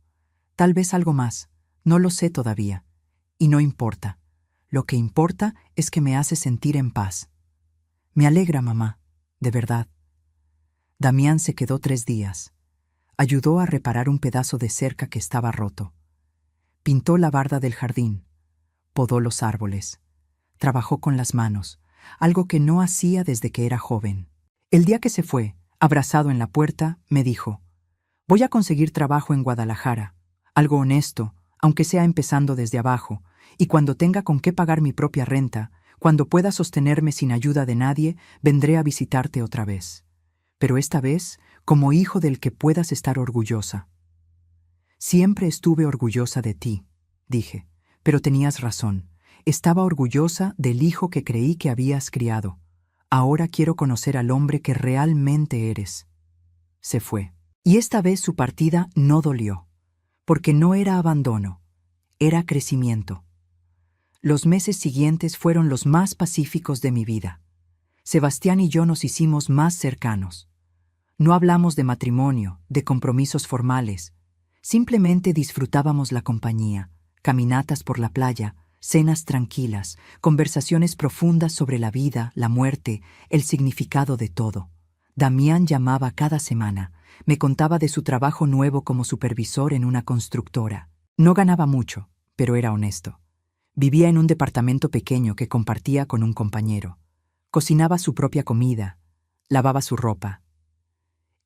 Tal vez algo más. No lo sé todavía. Y no importa. Lo que importa es que me hace sentir en paz. Me alegra, mamá. De verdad. Damián se quedó 3 días. Ayudó a reparar un pedazo de cerca que estaba roto. Pintó la barda del jardín. Podó los árboles. Trabajó con las manos, algo que no hacía desde que era joven. El día que se fue, abrazado en la puerta, me dijo: voy a conseguir trabajo en Guadalajara, algo honesto, aunque sea empezando desde abajo, y cuando tenga con qué pagar mi propia renta, cuando pueda sostenerme sin ayuda de nadie, vendré a visitarte otra vez. Pero esta vez, como hijo del que puedas estar orgullosa. Siempre estuve orgullosa de ti, dije, pero tenías razón. Estaba orgullosa del hijo que creí que habías criado. Ahora quiero conocer al hombre que realmente eres. Se fue. Y esta vez su partida no dolió, porque no era abandono, era crecimiento. Los meses siguientes fueron los más pacíficos de mi vida. Sebastián y yo nos hicimos más cercanos. No hablamos de matrimonio, de compromisos formales. Simplemente disfrutábamos la compañía, caminatas por la playa, cenas tranquilas, conversaciones profundas sobre la vida, la muerte, el significado de todo. Damián llamaba cada semana, me contaba de su trabajo nuevo como supervisor en una constructora. No ganaba mucho, pero era honesto. Vivía en un departamento pequeño que compartía con un compañero. Cocinaba su propia comida, lavaba su ropa.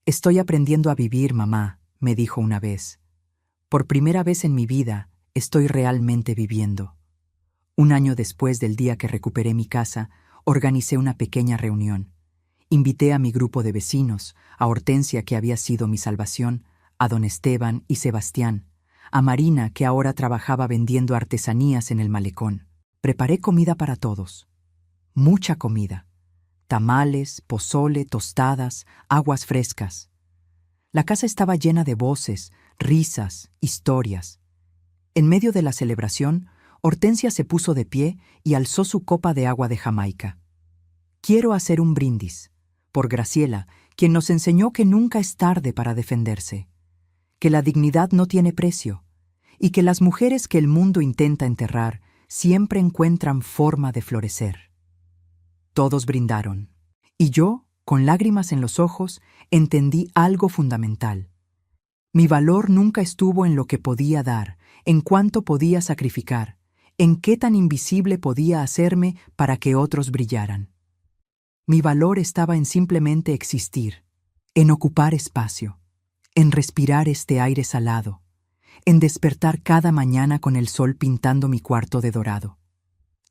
Estoy aprendiendo a vivir, mamá, me dijo una vez. Por primera vez en mi vida, estoy realmente viviendo. Un año después del día que recuperé mi casa, organicé una pequeña reunión. Invité a mi grupo de vecinos, a Hortensia, que había sido mi salvación, a don Esteban y Sebastián, a Marina, que ahora trabajaba vendiendo artesanías en el malecón. Preparé comida para todos. Mucha comida. Tamales, pozole, tostadas, aguas frescas. La casa estaba llena de voces, risas, historias. En medio de la celebración, Hortensia se puso de pie y alzó su copa de agua de Jamaica. Quiero hacer un brindis por Graciela, quien nos enseñó que nunca es tarde para defenderse, que la dignidad no tiene precio y que las mujeres que el mundo intenta enterrar siempre encuentran forma de florecer. Todos brindaron, y yo, con lágrimas en los ojos, entendí algo fundamental. Mi valor nunca estuvo en lo que podía dar, en cuánto podía sacrificar, en qué tan invisible podía hacerme para que otros brillaran. Mi valor estaba en simplemente existir, en ocupar espacio, en respirar este aire salado, en despertar cada mañana con el sol pintando mi cuarto de dorado.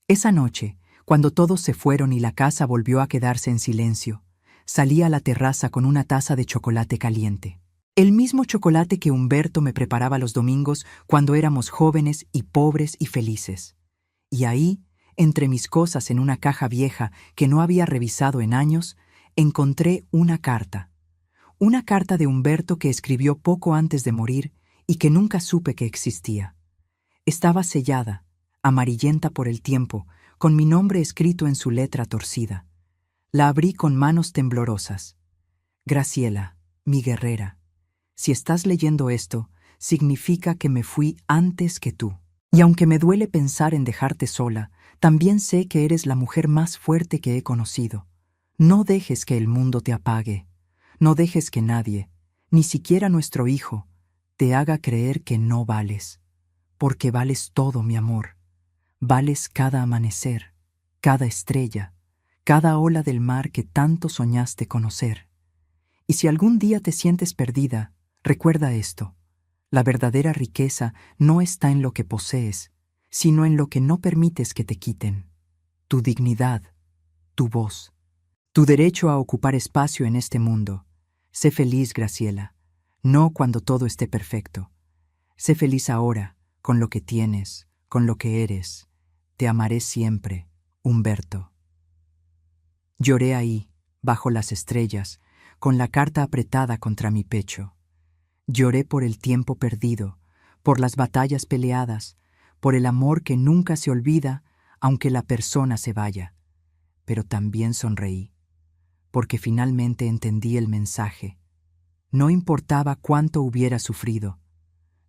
Esa noche, cuando todos se fueron y la casa volvió a quedarse en silencio, salí a la terraza con una taza de chocolate caliente. El mismo chocolate que Humberto me preparaba los domingos cuando éramos jóvenes y pobres y felices. Y ahí, entre mis cosas en una caja vieja que no había revisado en años, encontré una carta. Una carta de Humberto que escribió poco antes de morir y que nunca supe que existía. Estaba sellada, amarillenta por el tiempo, con mi nombre escrito en su letra torcida. La abrí con manos temblorosas. Graciela, mi guerrera, si estás leyendo esto, significa que me fui antes que tú. Y aunque me duele pensar en dejarte sola, también sé que eres la mujer más fuerte que he conocido. No dejes que el mundo te apague. No dejes que nadie, ni siquiera nuestro hijo, te haga creer que no vales. Porque vales todo, mi amor. Vales cada amanecer, cada estrella, cada ola del mar que tanto soñaste conocer. Y si algún día te sientes perdida, recuerda esto. La verdadera riqueza no está en lo que posees, sino en lo que no permites que te quiten. Tu dignidad, tu voz, tu derecho a ocupar espacio en este mundo. Sé feliz, Graciela, no cuando todo esté perfecto. Sé feliz ahora, con lo que tienes, con lo que eres. Te amaré siempre, Humberto. Lloré ahí, bajo las estrellas, con la carta apretada contra mi pecho. Lloré por el tiempo perdido, por las batallas peleadas, por el amor que nunca se olvida, aunque la persona se vaya. Pero también sonreí, porque finalmente entendí el mensaje. No importaba cuánto hubiera sufrido,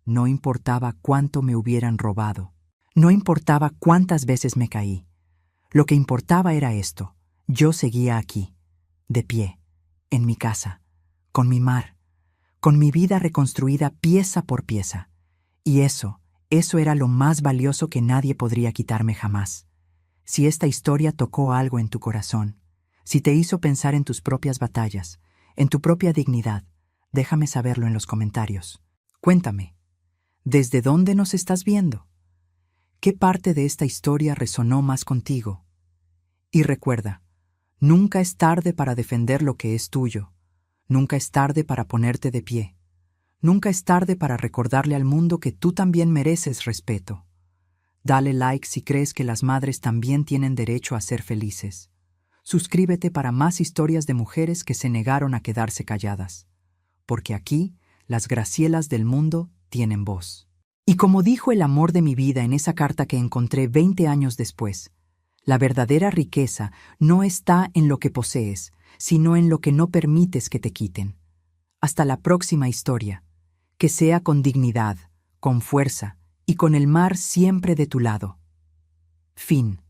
no importaba cuánto me hubieran robado, no importaba cuántas veces me caí. Lo que importaba era esto: yo seguía aquí, de pie, en mi casa, con mi mar, con mi vida reconstruida pieza por pieza. Y eso era lo más valioso que nadie podría quitarme jamás. Si esta historia tocó algo en tu corazón, si te hizo pensar en tus propias batallas, en tu propia dignidad, déjame saberlo en los comentarios. Cuéntame, ¿desde dónde nos estás viendo? ¿Qué parte de esta historia resonó más contigo? Y recuerda, nunca es tarde para defender lo que es tuyo. Nunca es tarde para ponerte de pie. Nunca es tarde para recordarle al mundo que tú también mereces respeto. Dale like si crees que las madres también tienen derecho a ser felices. Suscríbete para más historias de mujeres que se negaron a quedarse calladas. Porque aquí, las Gracielas del mundo tienen voz. Y como dijo el amor de mi vida en esa carta que encontré 20 años después, la verdadera riqueza no está en lo que posees, sino en lo que no permites que te quiten. Hasta la próxima historia, que sea con dignidad, con fuerza y con el mar siempre de tu lado. Fin.